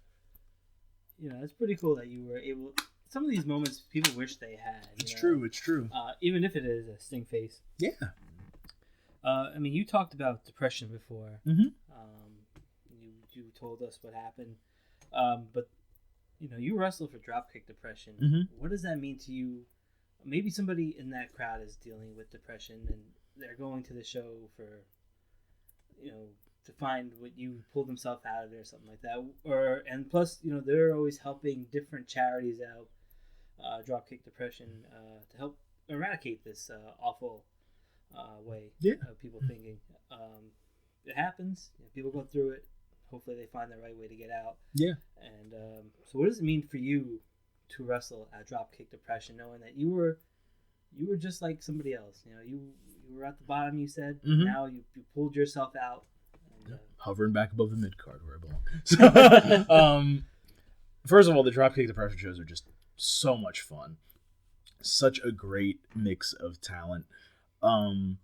it's pretty cool that you were able. Some of these moments people wish they had. It's true. Even if it is a stink face. Yeah. You talked about depression before. Mm-hmm. You told us what happened. But you wrestled for dropkick depression. Mm-hmm. What does that mean to you? Maybe somebody in that crowd is dealing with depression and they're going to the show for, to find what you pulled themselves out of there, or something like that. And plus, they're always helping different charities out, dropkick depression, to help eradicate this awful way of people thinking. It happens. People go through it. Hopefully they find the right way to get out. Yeah. And so what does it mean for you to wrestle at dropkick depression, knowing that you were just like somebody else? You were at the bottom, you said. Mm-hmm. Now you pulled yourself out. And, hovering back above the mid card where I belong. So, first of all, the dropkick depression shows are just so much fun. Such a great mix of talent. And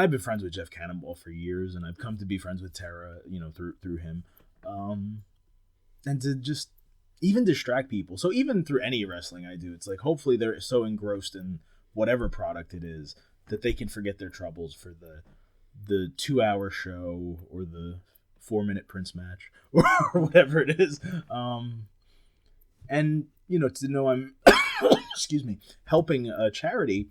I've been friends with Jeff Cannonball for years, and I've come to be friends with Tara, through him. And to just even distract people. So even through any wrestling I do, it's like hopefully they're so engrossed in whatever product it is that they can forget their troubles for the 2-hour show or the 4-minute Prince match or whatever it is. And to know I'm excuse me, helping a charity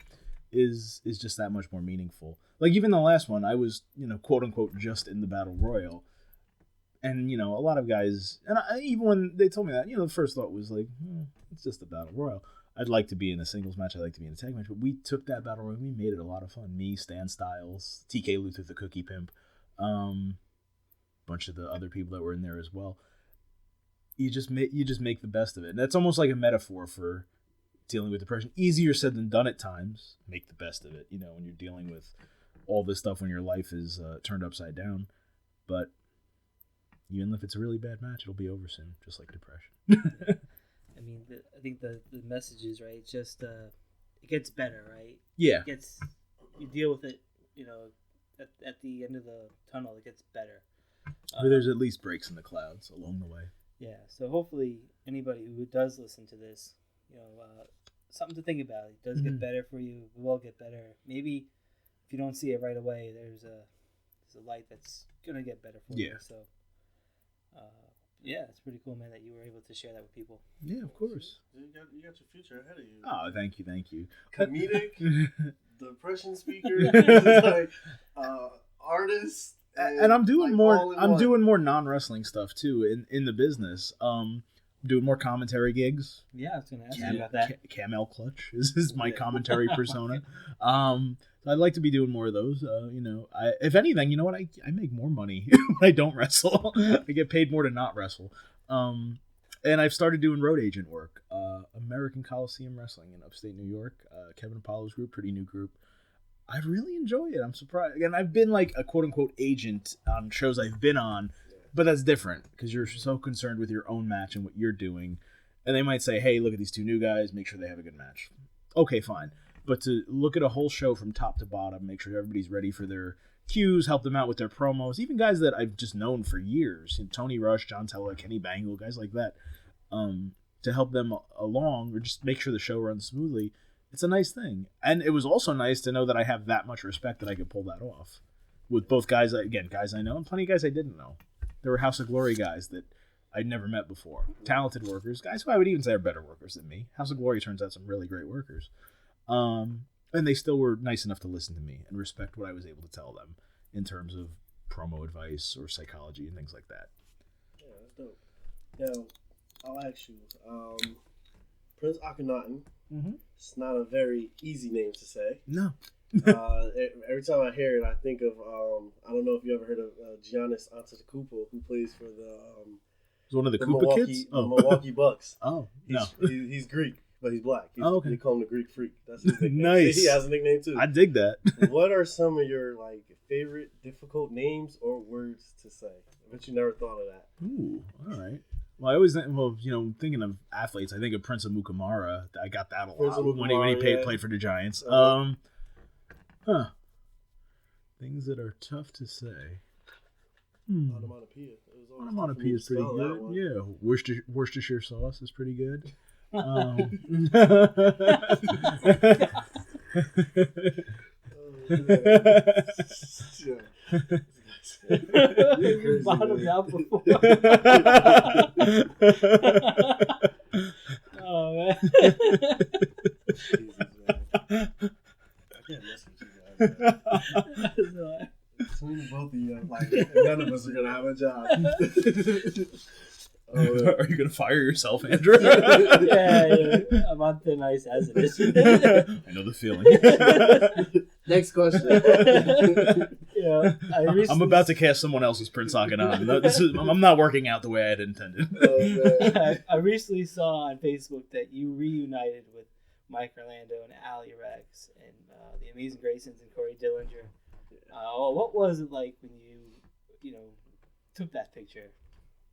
is just that much more meaningful. Like even the last one, I was, quote unquote, just in the Battle Royal. And, a lot of guys, and even when they told me that, the first thought was like, it's just the Battle Royal. I'd like to be in a singles match. I'd like to be in a tag match. But we took that battle royal. We made it a lot of fun. Me, Stan Styles, TK Luther, the Cookie Pimp, bunch of the other people that were in there as well. You just make the best of it. And that's almost like a metaphor for dealing with depression. Easier said than done at times. Make the best of it. You know, when you're dealing with all this stuff when your life is turned upside down. But even if it's a really bad match, it'll be over soon, just like depression. I mean, I think the message is, right, it's just, it gets better, right? Yeah. You deal with it, you know, at the end of the tunnel, it gets better. There's at least breaks in the clouds along the way. Yeah, so hopefully anybody who does listen to this, you know, something to think about. It does get better for you. It will get better. Maybe if you don't see it right away, there's a light that's going to get better for you. So, yeah, it's pretty cool, man, that you were able to share that with people. Yeah, of course. You got your future ahead of you. Oh, thank you. Comedic, depression speaker, like, artist. And I'm doing doing more non-wrestling stuff too in the business. Doing more commentary gigs. Yeah, I was going to ask you about that. Camel Clutch is my commentary persona. I'd like to be doing more of those. You know, if anything, you know what? I make more money when I don't wrestle. I get paid more to not wrestle. And I've started doing road agent work. American Coliseum Wrestling in upstate New York. Kevin Apollo's group, pretty new group. I really enjoy it. I'm surprised. Again, I've been like a quote-unquote agent on shows I've been on, but that's different because you're so concerned with your own match and what you're doing. And they might say, hey, look at these two new guys. Make sure they have a good match. Okay, fine. But to look at a whole show from top to bottom, make sure everybody's ready for their cues, help them out with their promos, even guys that I've just known for years, you know, Tony Rush, John Tella, Kenny Bangle, guys like that, to help them along or just make sure the show runs smoothly. It's a nice thing. And it was also nice to know that I have that much respect that I could pull that off. With both guys, again, guys I know, and plenty of guys I didn't know. There were House of Glory guys that I'd never met before. Talented workers. Guys who I would even say are better workers than me. House of Glory turns out some really great workers. And they still were nice enough to listen to me and respect what I was able to tell them in terms of promo advice or psychology and things like that. Yeah, that's dope. Now, I'll ask you, Prince Akkanatan. Mm-hmm. It's not a very easy name to say. No. Every time I hear it, I think of I don't know if you ever heard of Giannis Antetokounmpo, who plays for He's one of the Koopa kids? The Milwaukee Bucks. Oh, he's Greek, but he's black. Okay. They call him the Greek Freak. That's his nickname. Nice. He has a nickname too. I dig that. What are some of your favorite difficult names or words to say? I bet you never thought of that. Ooh, all right. Well, I always thinking of athletes, I think of Prince Amukamara. I got that a lot when he played for the Giants. Things that are tough to say. Onomatopoeia. Onomatopoeia is pretty good. Yeah, Worcestershire sauce is pretty good. Bottomed out before. Oh man. Jesus, man. I can't mess with you guys. Between both of you, none of us are gonna have a job. Are you gonna fire yourself, Andrew? Yeah. I'm on thin ice as it is. I know the feeling. Next question. I'm about to cast someone else's Prince Akkanatan. I'm not working out the way I had intended. I recently saw on Facebook that you reunited with Mike Orlando and Ali Rex and the Amazing Graysons and Corey Dillinger. What was it like when you took that picture?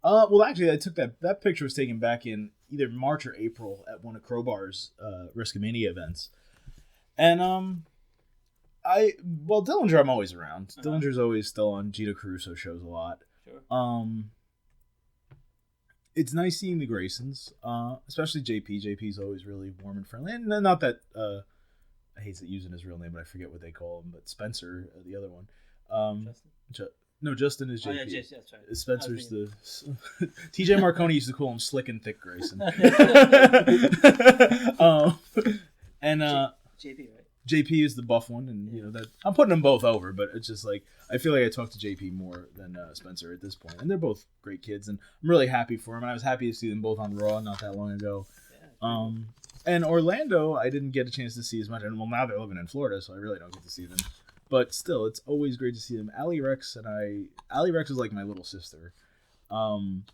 Well, actually, I took that picture was taken back in either March or April at one of Crowbar's Risk-A-Mania events. And Dillinger I'm always around. Uh-huh. Dillinger's always still on Gina Caruso shows a lot. Sure. It's nice seeing the Graysons, especially JP. JP's always really warm and friendly. And not that I hate using his real name, but I forget what they call him. But Spencer, the other one. Justin? No, Justin is JP. Oh, yeah, that's right. Spencer's the... TJ Marconi used to call him Slick and Thick Grayson. And JP, right? JP is the buff one, and that I'm putting them both over, but it's just I feel like I talk to JP more than Spencer at this point, and they're both great kids, and I'm really happy for them. And I was happy to see them both on Raw not that long ago. And Orlando, I didn't get a chance to see as much. And well, now they're living in Florida, so I really don't get to see them. But still, it's always great to see them. Allie Rex is like my little sister. And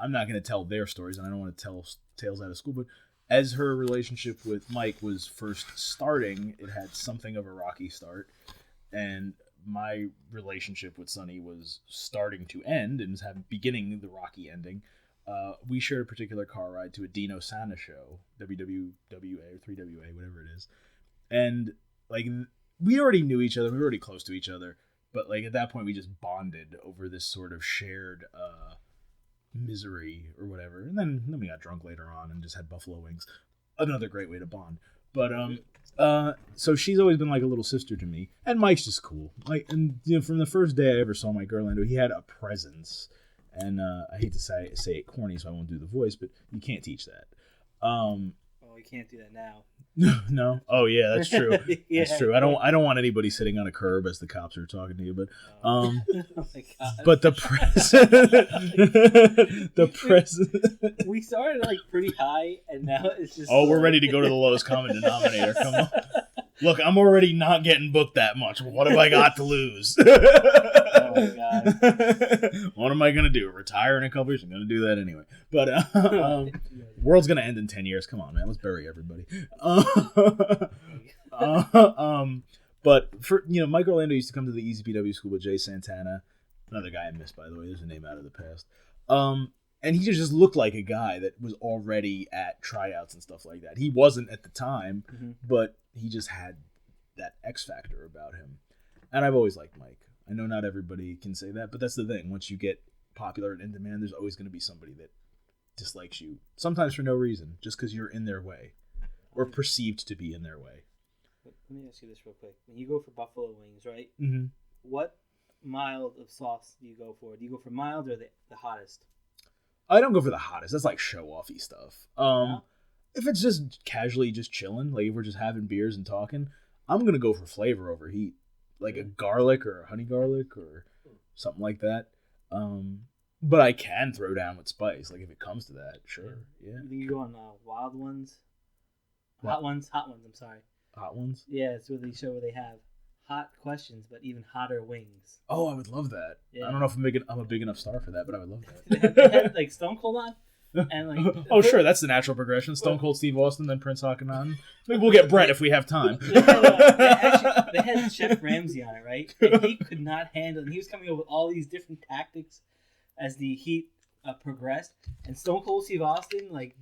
I'm not going to tell their stories, and I don't want to tell tales out of school, but as her relationship with Mike was first starting, it had something of a rocky start. And my relationship with Sonny was starting to end and was beginning the rocky ending. We shared a particular car ride to a Dino Santa show, WWWA or 3WA, whatever it is. And like we already knew each other, we were already close to each other, but like at that point we just bonded over this sort of shared misery or whatever. And then we got drunk later on and just had buffalo wings. Another great way to bond. But so she's always been like a little sister to me, and Mike's just cool. Like, and you know, from the first day I ever saw Mike Orlando, he had a presence. And I hate to say it corny, so I won't do the voice, but you can't teach that. Oh, you can't do that now. No. Oh yeah, that's true. Yeah. That's true. I don't want anybody sitting on a curb as the cops are talking to you, but oh my God. but the president. We started like pretty high, and now it's just. Oh, we're ready to go to the lowest common denominator. Come on. Look, I'm already not getting booked that much. What have I got to lose? Oh my God. What am I gonna do? Retire in a couple years? I'm gonna do that anyway. But world's gonna end in 10 years. Come on, man. Let's bury everybody. But for Mike Orlando used to come to the EZPW school with Jay Santana, another guy I missed, by the way. There's a name out of the past. And he just looked like a guy that was already at tryouts and stuff like that. He wasn't at the time, but he just had that X factor about him. And I've always liked Mike. I know not everybody can say that, but that's the thing. Once you get popular and in demand, there's always going to be somebody that dislikes you. Sometimes for no reason, just because you're in their way or perceived to be in their way. Let me ask you this real quick. When you go for buffalo wings, right? Mm-hmm. What mild of sauce do you go for? Do you go for mild or the hottest? I don't go for the hottest. That's like show-offy stuff. Yeah. If it's just casually just chilling, like if we're just having beers and talking, I'm going to go for flavor over heat. Like a garlic or a honey garlic or something like that. But I can throw down with spice. Like if it comes to that, sure. Yeah. You think you go on wild ones? Hot ones, I'm sorry. Hot ones? Yeah, it's really a show where they have hot questions, but even hotter wings. Oh, I would love that. Yeah. I don't know if I'm a big enough star for that, but I would love that. They had like Stone Cold on. And like, oh, sure, that's the natural progression. Stone Cold Steve Austin, then Prince Akkanatan. Maybe we'll get Brett if we have time. They had Chef Ramsay on it, right? And he could not handle it. And he was coming up with all these different tactics as the heat progressed. And Stone Cold Steve Austin, like,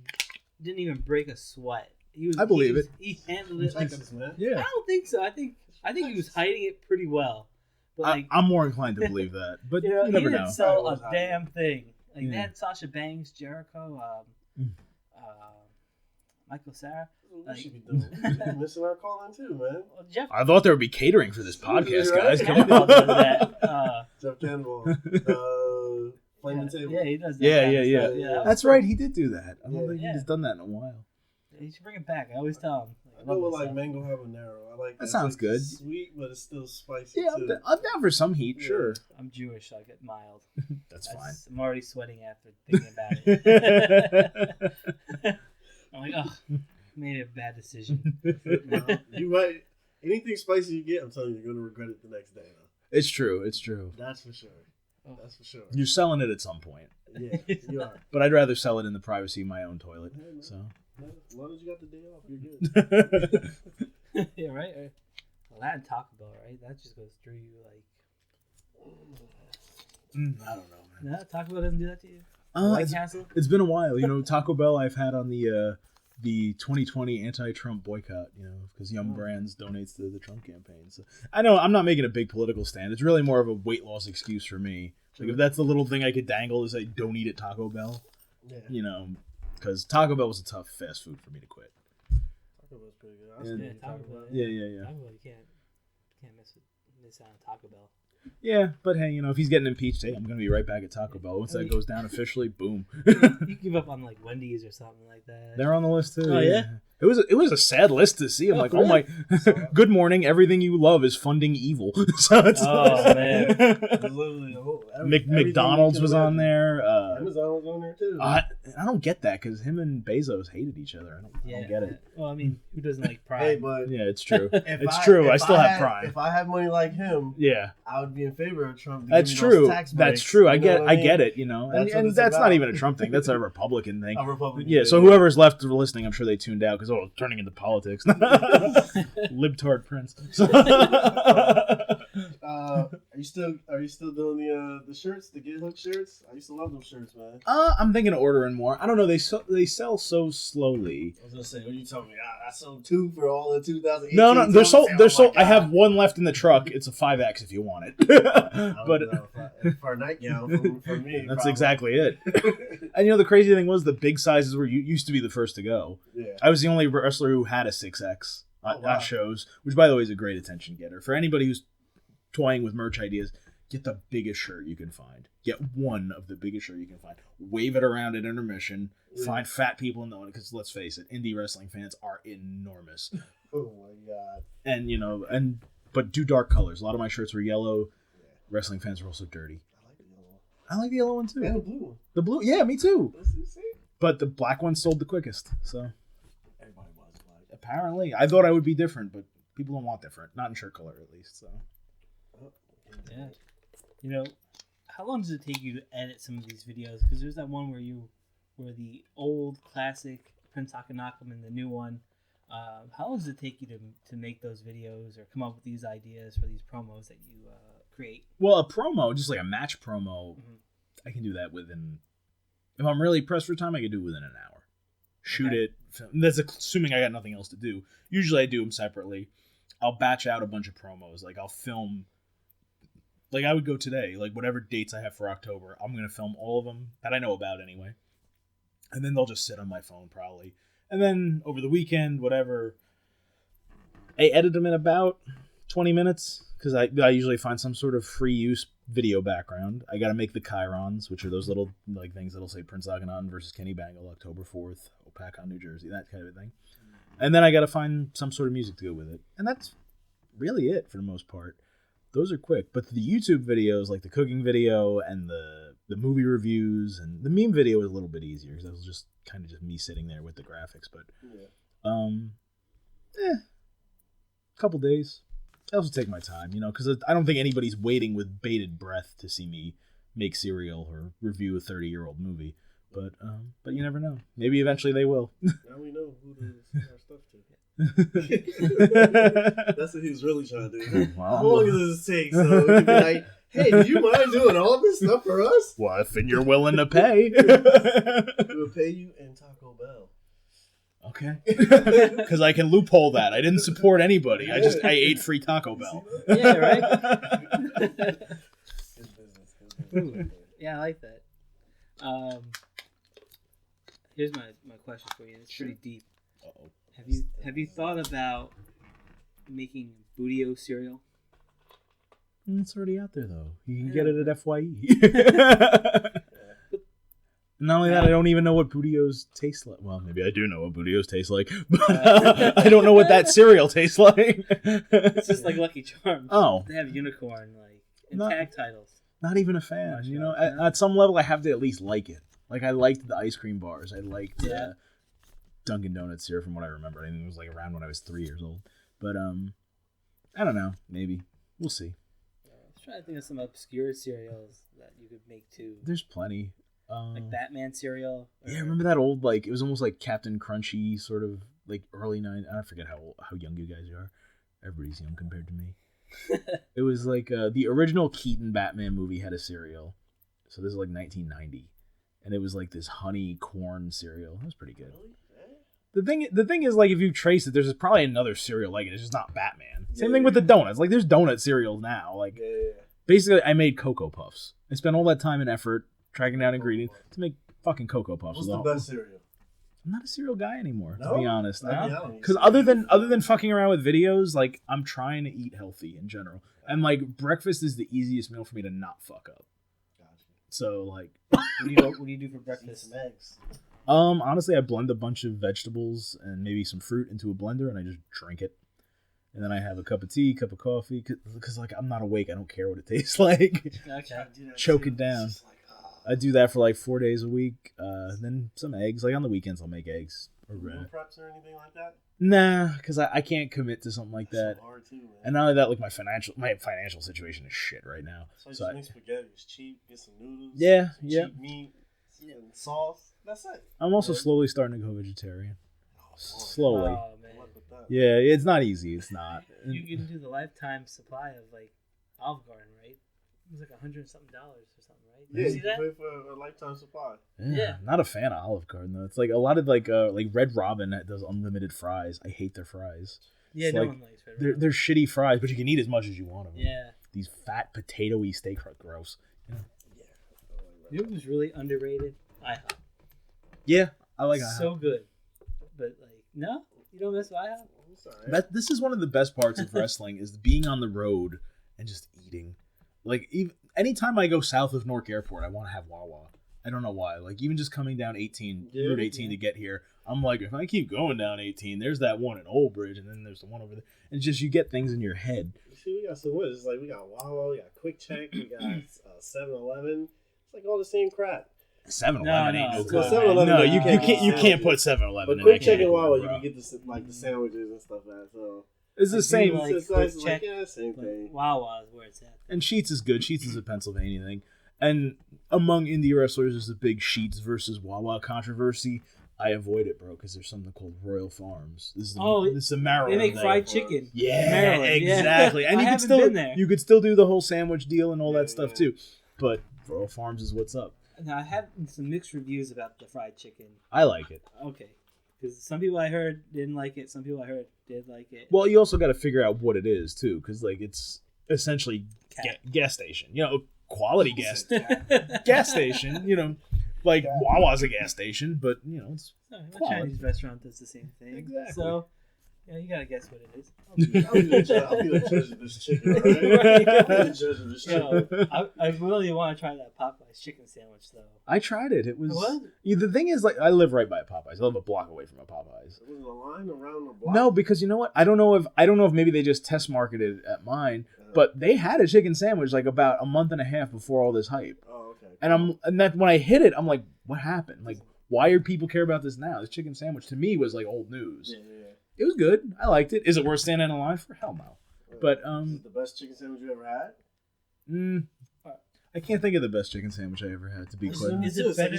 didn't even break a sweat. I believe it. He handled it like yeah. I don't think so. I think he was hiding it pretty well. But like, I'm more inclined to believe that. But you never know. He didn't sell a damn thing. Like, they had Sasha Banks, Jericho, Michael Sarah. Like, should be doing. Missing our call in too, man. Well, Jeff, I thought there would be catering for this podcast, guys. Come on. Jeff Campbell, Flaming Table. Yeah, he does that. Yeah. That's right. He did do that. I don't think he's done that in a while. He should bring it back. I always tell him. I go with like mango habanero. I like that. Sounds good. Sweet, but it's still spicy. Yeah, too. I'm down for some heat. Yeah. Sure. I'm Jewish, so I get mild. That's fine. I'm already sweating after thinking about it. I'm like, oh, made a bad decision. You might anything spicy you get, I'm telling you, you're gonna regret it the next day. Though. It's true. That's for sure. That's for sure. You're selling it at some point. Yeah, you are. But I'd rather sell it in the privacy of my own toilet. Hey, so. As long as you got the day off, you're good. Yeah, right? Well, that and Taco Bell, right? That just goes through you like... I don't know, man. No, Taco Bell doesn't do that to you? White Castle? It's been a while. Taco Bell I've had on the 2020 anti-Trump boycott, because Yum Brands donates to the Trump campaign. So I know I'm not making a big political stand. It's really more of a weight loss excuse for me. Like if that's the little thing I could dangle is say don't eat at Taco Bell. Yeah. Because Taco Bell was a tough fast food for me to quit. Taco Bell's pretty good. Taco Bell. Yeah. Taco Bell, you can't miss out on Taco Bell. Yeah, but hey, if he's getting impeached, hey, I'm going to be right back at Taco Bell. Once that goes down officially, boom. You give up on like Wendy's or something like that. They're on the list too. Oh, yeah? It was a sad list to see. I'm like, oh my, good morning. Everything you love is funding evil. So it's man. Literally, McDonald's was on there. Amazon was on there too. I don't get that because him and Bezos hated each other. I don't get it. Well, I mean, who doesn't like Prime? Hey, but yeah, it's true. It's true. I still have Prime. If I had money like him, yeah, I would be in favor of Trump. That's true. That's true. I get it. That's and that's not even a Trump thing. That's a Republican thing. A Republican. Yeah. So whoever's left listening, I'm sure they tuned out because it's turning into politics. Libtard Prince. Are you still doing the shirts, the Get Hooked shirts? I used to love those shirts, man. I'm thinking of ordering more. I don't know. They sell so slowly. I was gonna say, what are you telling me? I sold 2 for all of 2018. No, they're sold. They're sold. I have one left in the truck. It's a 5X if you want it. But for a nightgown for me, that's exactly it. And the crazy thing was the big sizes were used to be the first to go. Yeah. I was the only wrestler who had a 6X at shows, which by the way is a great attention getter for anybody who's toying with merch ideas. Get the biggest shirt you can find. Get one of the biggest shirt you can find. Wave it around at intermission. Yeah. Find fat people in the audience because let's face it, indie wrestling fans are enormous. Oh my god! And but do dark colors. A lot of my shirts were yellow. Yeah. Wrestling fans are also dirty. I like the yellow one too. And the blue one. The blue, yeah, me too. But the black one sold the quickest. So everybody wants black. Apparently, I thought I would be different, but people don't want different. Not in shirt color, at least. So. Yeah. How long does it take you to edit some of these videos? Because there's that one where the old classic Prince Akkanatan and the new one. How long does it take you to make those videos or come up with these ideas for these promos that you create? Well, a promo, just like a match promo, I can do that within. If I'm really pressed for time, I can do it within an hour. Shoot it. That's assuming I got nothing else to do. Usually I do them separately. I'll batch out a bunch of promos. Like I'll film. Like I would go today, like whatever dates I have for October, I'm going to film all of them that I know about anyway. And then they'll just sit on my phone probably. And then over the weekend, whatever, I edit them in about 20 minutes because I usually find some sort of free use video background. I got to make the chyrons, which are those little like things that'll say Prince Akkanatan versus Kenny Bangle, October 4th, Opakon, New Jersey, that kind of thing. And then I got to find some sort of music to go with it. And that's really it for the most part. Those are quick, but the YouTube videos, like the cooking video and the movie reviews and the meme video is a little bit easier because that was just kind of just me sitting there with the graphics. But a couple days. I also take my time, because I don't think anybody's waiting with bated breath to see me make cereal or review a 30-year-old movie. But you never know. Maybe eventually they will. Now we know who to send our stuff to. That's what he was really trying to do. Well, how long does this take? So we can be like, hey, do you mind doing all this stuff for us? Well, if you're willing to pay. We'll pay you in Taco Bell. Okay. Because I can loophole that. I didn't support anybody. I ate free Taco Bell. Yeah, right? His business. Yeah, I like that. Here's my question for you. It's pretty deep. Uh-oh. Have you thought about making Bootio cereal? It's already out there though. You can get it at FYE. Not only that, I don't even know what Bootio's taste like. Well, maybe I do know what Bootio's taste like, but I don't know what that cereal tastes like. It's just like Lucky Charms. Oh, they have unicorn and tag titles. Not even a fan. At some level, I have to at least like it. Like I liked the ice cream bars. I liked Dunkin' Donuts cereal from what I remember. I think it was like around when I was 3 years old. But I don't know. Maybe we'll see. I was trying to think of some obscure cereals that you could make too. There's plenty. Like Batman cereal. Yeah, remember that old it was almost like Captain Crunchy sort of like early 90s. I forget how young you guys are. Everybody's young compared to me. It was like the original Keaton Batman movie had a cereal. So this is like 1990. And it was like this honey corn cereal. That was pretty good. The thing is, like, if you trace it, there's probably another cereal like it. It's just not Batman. Same thing with the donuts. Like, there's donut cereals now. Like, basically, I made Cocoa Puffs. I spent all that time and effort tracking down ingredients to make fucking Cocoa Puffs. What's the best cereal? I'm not a cereal guy anymore, to be honest. No? Because other than fucking around with videos, like, I'm trying to eat healthy in general. And, like, breakfast is the easiest meal for me to not fuck up. So, like... What do you do for breakfast? Some eggs. Honestly, I blend a bunch of vegetables and maybe some fruit into a blender, and I just drink it. and then I have a cup of tea, cup of coffee, because like I'm not awake. I don't care what it tastes like. Okay. Choke it down. I do that for like 4 days a week. Then some eggs. Like on the weekends, I'll make eggs. Or meal preps or anything like that? Nah, because I can't commit to something like that. So hard too, man. And not only that, like my financial situation is shit right now. So I just make spaghetti. It's cheap. Get some noodles. Yeah, cheap meat and sauce. That's it. I'm also slowly starting to go vegetarian. Slowly. Oh, man. Yeah, it's not easy. It's not. You can do the lifetime supply of like Olive Garden, right? It was like $100 and something or something, right? Yeah, you see that? pay for a lifetime supply. Yeah, not a fan of Olive Garden though. It's like a lot of like Red Robin that does unlimited fries. I hate their fries. Yeah, it's no like, one likes Red Robin. They're shitty fries, but you can eat as much as you want of them. Yeah. These fat potato-y steaks are gross. Yeah. You know who's really underrated? IHOP. Yeah, I like IHOP. So good. But like, no, you don't mess with IHOP? This is one of the best parts of wrestling is being on the road and just eating. Like anytime I go south of Newark Airport, I want to have Wawa. I don't know why. Like even just coming down Route 18 to get here, I'm like, if I keep going down 18, there's that one in Old Bridge, and then there's the one over there. And it's just you get things in your head. See, we got some wins. It's like we got Wawa, we got Quick Check, we got 7-Eleven. It's like all the same crap. 7-Eleven ain't no good. 7-Eleven, no, you can't put 7-Eleven But in Quick that Check and category, Wawa, bro. you can get the sandwiches and stuff like that. So it's the same. Like it's Quick like, Check, yeah, same thing. Wawa is where it's at. And Sheetz is good. Sheetz is a Pennsylvania thing. And among indie wrestlers, there's a big Sheetz versus Wawa controversy. I avoid it, bro, because there's something called Royal Farms. This is a Maryland. They make thing. fried chicken. Yeah, Maryland, exactly. Yeah. And I haven't been there. you could still do the whole sandwich deal and all that stuff too. But Royal Farms is what's up. Now, I have some mixed reviews about the fried chicken. I like it. Okay. Because some people I heard didn't like it. Some people I heard did like it. Well, you also got to figure out what it is too, because like it's essentially gas station. Quality gas station. Like Wawa's a gas station, but it's a Chinese restaurant does the same thing. Exactly. So, you gotta guess what it is. I'll be the judge of this chicken, right? I'll be the judge of this chicken. I really want to try that Popeye's chicken sandwich, though. I tried it. It was. What? The thing is, like, I live right by a Popeyes. I live a block away from a Popeyes. Was it a line around the block? No, because you know what? I don't know if maybe they just test marketed at mine, but they had a chicken sandwich like about a month and a half before all this hype. Oh, okay. And that when I hit it, I'm like, what happened? Like, why do people care about this now? This chicken sandwich to me was like old news. Yeah. It was good. I liked it. Is it worth standing in line for? Hell no. But Is it the best chicken sandwich you ever had? I can't think of the best chicken sandwich I ever had. To be quite honest, Is it better?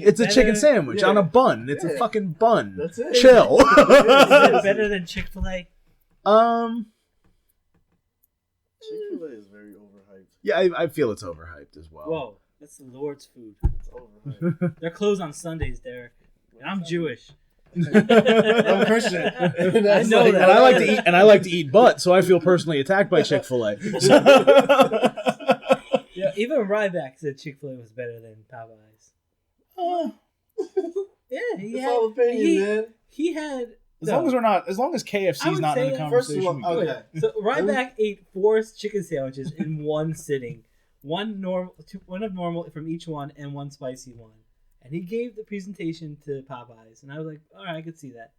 it's a chicken sandwich on a bun. It's a fucking bun. That's it. Chill. Is it better than Chick-fil-A? Chick-fil-A is very overhyped. Yeah, I feel it's overhyped as well. Whoa, that's the Lord's food. It's overhyped. They're closed on Sundays, Derek. And I'm Jewish. I'm Christian. I know that. And I like to eat butt, so I feel personally attacked by Chick-fil-A. Yeah, even Ryback said Chick-fil-A was better than Popeyes. Yeah, It's all opinion, man. He had. As long as KFC's not in the conversation. Okay. So Ryback ate 4 chicken sandwiches in one sitting, one of normal from each one, and one spicy one. And he gave the presentation to Popeyes, and I was like, all right, I could see that.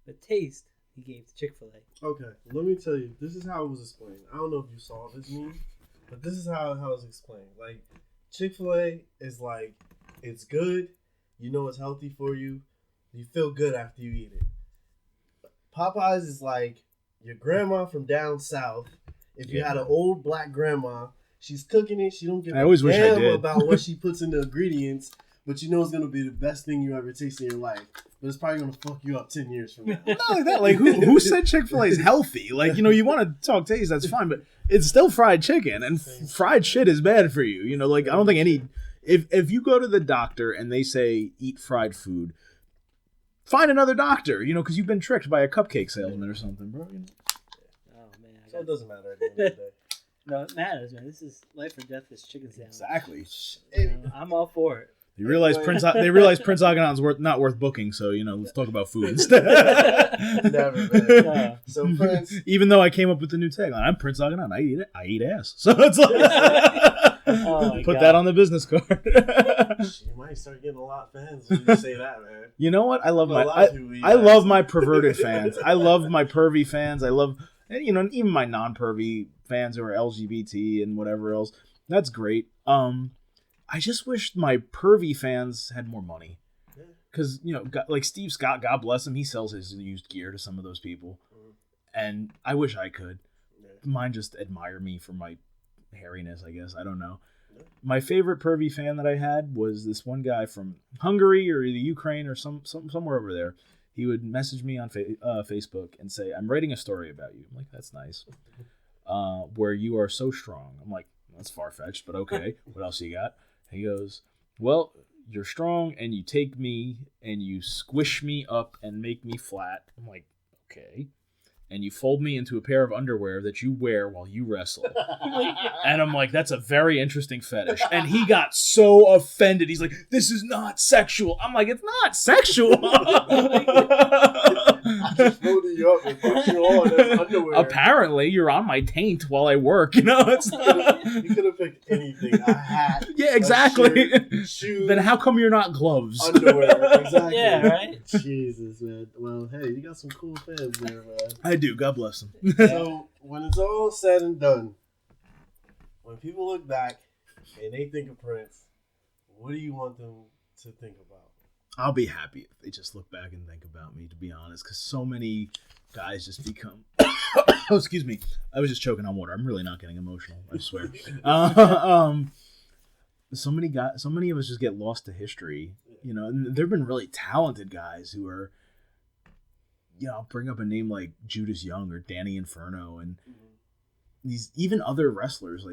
The taste he gave to Chick-fil-A. Okay, let me tell you. This is how it was explained. I don't know if you saw this meme, but this is how it was explained. Like, Chick-fil-A is like, it's good. You know it's healthy for you. You feel good after you eat it. Popeyes is like your grandma from down south. If you had an old black grandma, she's cooking it. She don't give a damn about what she puts in the ingredients. But you know it's gonna be the best thing you ever taste in your life. But it's probably gonna fuck you up 10 years from now. Not like that. Like who said Chick-fil-A is healthy? Like, you want to talk taste, that's fine, but it's still fried chicken, and fried shit is bad for you. Like I don't think if you go to the doctor and they say eat fried food, find another doctor. Because you've been tricked by a cupcake salesman or something, bro. Oh man. So it doesn't matter at the end of the day. No, it matters, man. This is life or death. This chicken sandwich. Exactly. I'm all for it. They realize Prince Akkanat's not worth booking, so let's talk about food instead. Never, man. So Prince, even though I came up with the new tagline, I'm Prince Akkanatan. I eat ass. So it's like put that on the business card. You might start getting a lot of fans when you say that, man. You know what? I love my perverted fans. I love my pervy fans. I love And, even my non-pervy fans who are LGBT and whatever else, that's great. I just wish my pervy fans had more money. Because, like Steve Scott, God bless him, he sells his used gear to some of those people. And I wish I could. Mine just admire me for my hairiness, I guess. I don't know. My favorite pervy fan that I had was this one guy from Hungary or either Ukraine or somewhere over there. He would message me on Facebook and say, I'm writing a story about you. I'm like, that's nice. Where you are so strong. I'm like, that's far-fetched, but okay. What else you got? He goes, well, you're strong and you take me and you squish me up and make me flat. I'm like, okay. And you fold me into a pair of underwear that you wear while you wrestle. And I'm like, that's a very interesting fetish. And he got so offended. He's like, this is not sexual. I'm like, it's not sexual. I just folded you up and put you on as underwear. Apparently, you're on my taint while I work. It's You could have picked anything. A hat. Yeah, exactly. A shirt, shoes. Then how come you're not gloves? Underwear. Exactly. Yeah, right? Jesus, man. Well, hey, you got some cool fans there, man. I do. God bless them. So, when it's all said and done, when people look back and they think of Prince, what do you want them to think about? I'll be happy if they just look back and think about me, to be honest, because so many guys just become... Oh, excuse me. I was just choking on water. I'm really not getting emotional, I swear. So many of us just get lost to history, and there have been really talented guys who are... I'll bring up a name like Judas Young or Danny Inferno, and these even other wrestlers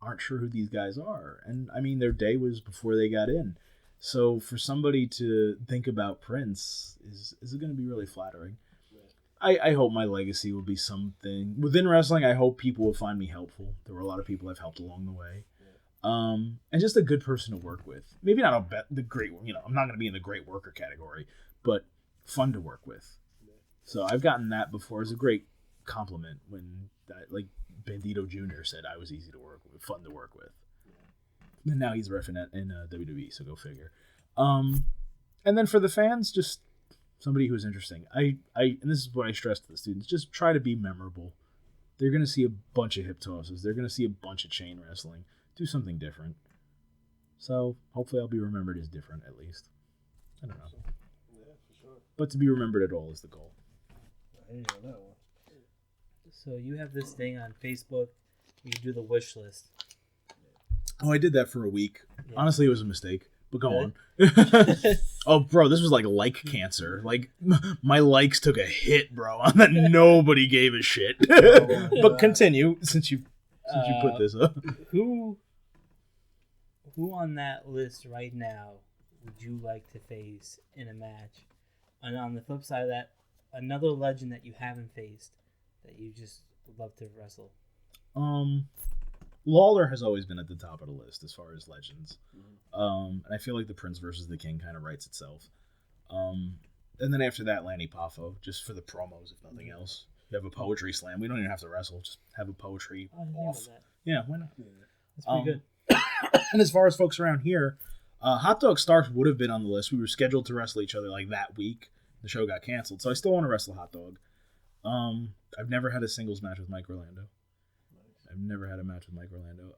aren't sure who these guys are. And I mean, their day was before they got in. So for somebody to think about Prince is going to be really flattering. I hope my legacy will be something within wrestling. I hope people will find me helpful. There were a lot of people I've helped along the way. And just a good person to work with. Maybe not the great, I'm not going to be in the great worker category, but fun to work with. So I've gotten that before as a great compliment when Bandito Jr. said I was easy to work with, fun to work with. And now he's reffing in WWE, so go figure. And then for the fans, just somebody who's interesting. And this is what I stress to the students, just try to be memorable. They're going to see a bunch of hip tosses. They're going to see a bunch of chain wrestling. Do something different. So hopefully I'll be remembered as different, at least. I don't know. Yeah, for sure. But to be remembered at all is the goal. I hear you on that one. So you have this thing on Facebook. You do the wish list. Oh, I did that for a week. Yeah. Honestly, it was a mistake. But go on. Oh, bro, this was like cancer. My likes took a hit, bro. On that nobody gave a shit. But continue since you put this up. Who on that list right now would you like to face in a match? And on the flip side of that, another legend that you haven't faced that you just would love to wrestle. Lawler has always been at the top of the list as far as legends. And I feel like the Prince versus the King kind of writes itself. And then after that, Lanny Poffo, just for the promos, if nothing else. You have a poetry slam. We don't even have to wrestle. Just have a poetry off. Yeah, why not? Yeah. That's pretty good. And as far as folks around here, Hot Dog Starks would have been on the list. We were scheduled to wrestle each other that week. The show got canceled. So I still want to wrestle Hot Dog. I've never had a singles match with Mike Orlando. I've never had a match with Mike Orlando.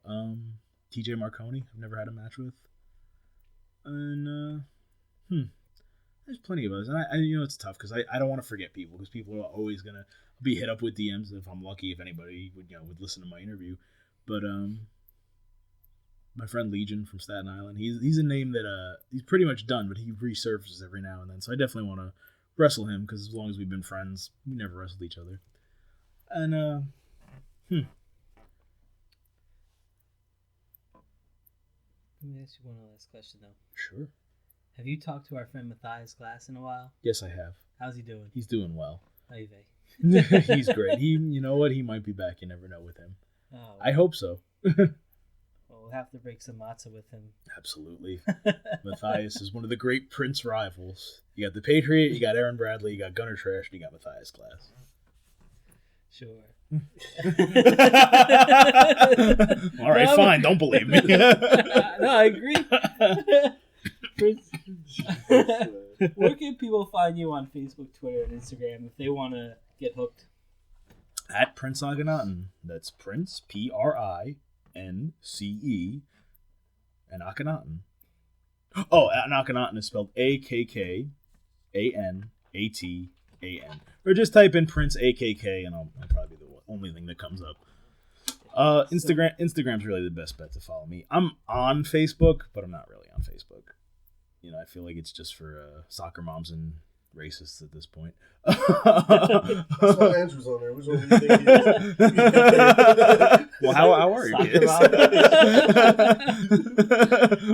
TJ Marconi, I've never had a match with. And, there's plenty of us. And I it's tough because I don't want to forget people because people are always going to be hit up with DMs if I'm lucky, if anybody would listen to my interview. But, my friend Legion from Staten Island, he's a name that, he's pretty much done, but he resurfaces every now and then. So I definitely want to wrestle him because as long as we've been friends, we never wrestled each other. And, Let me ask you one last question, though. Sure. Have you talked to our friend Matthias Glass in a while? Yes, I have. How's he doing? He's doing well. He's great. You know what? He might be back. You never know with him. Oh, well. I hope so. Well, we'll have to break some matzah with him. Absolutely. Matthias is one of the great Prince rivals. You got the Patriot, you got Aaron Bradley, you got Gunner Trash, and you got Matthias Glass. Sure. All right, fine. Don't believe me. No, I agree. Prince, where can people find you on Facebook, Twitter, and Instagram if they want to get hooked? At Prince Akkanatan. That's Prince, Prince, and Akkanatan. Oh, and Akkanatan is spelled Akkanatan. Or just type in Prince AKK and I'll probably be the only thing that comes up. Instagram's really the best bet to follow me. I'm on Facebook, but I'm not really on Facebook. You know, I feel like it's just for soccer moms and racists at this point. That's why Andrew's on there. Which one do you think he is? Well, how are you kids?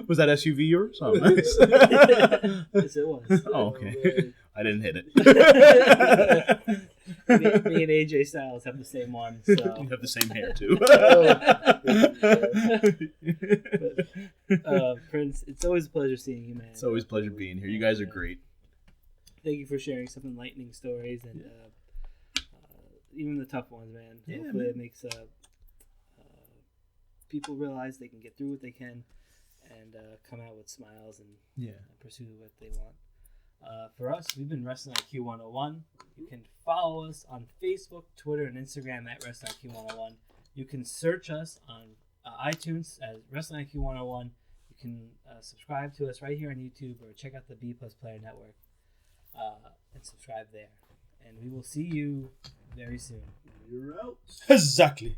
Was that SUV yours? Oh, nice. Yes, it was. Oh, okay. I didn't hit it. Me and AJ Styles have the same one. So. You have the same hair, too. Prince, it's always a pleasure seeing you, man. It's always a pleasure being here. You guys are great. Thank you for sharing some enlightening stories and even the tough ones, man. Yeah, Hopefully it makes people realize they can get through what they can and come out with smiles and pursue what they want. For us, we've been Wrestling IQ 101. You can follow us on Facebook, Twitter, and Instagram at Wrestling IQ 101. You can search us on iTunes as Wrestling IQ 101. You can subscribe to us right here on YouTube or check out the B Plus Player Network and subscribe there. And we will see you very soon. You're out. Exactly.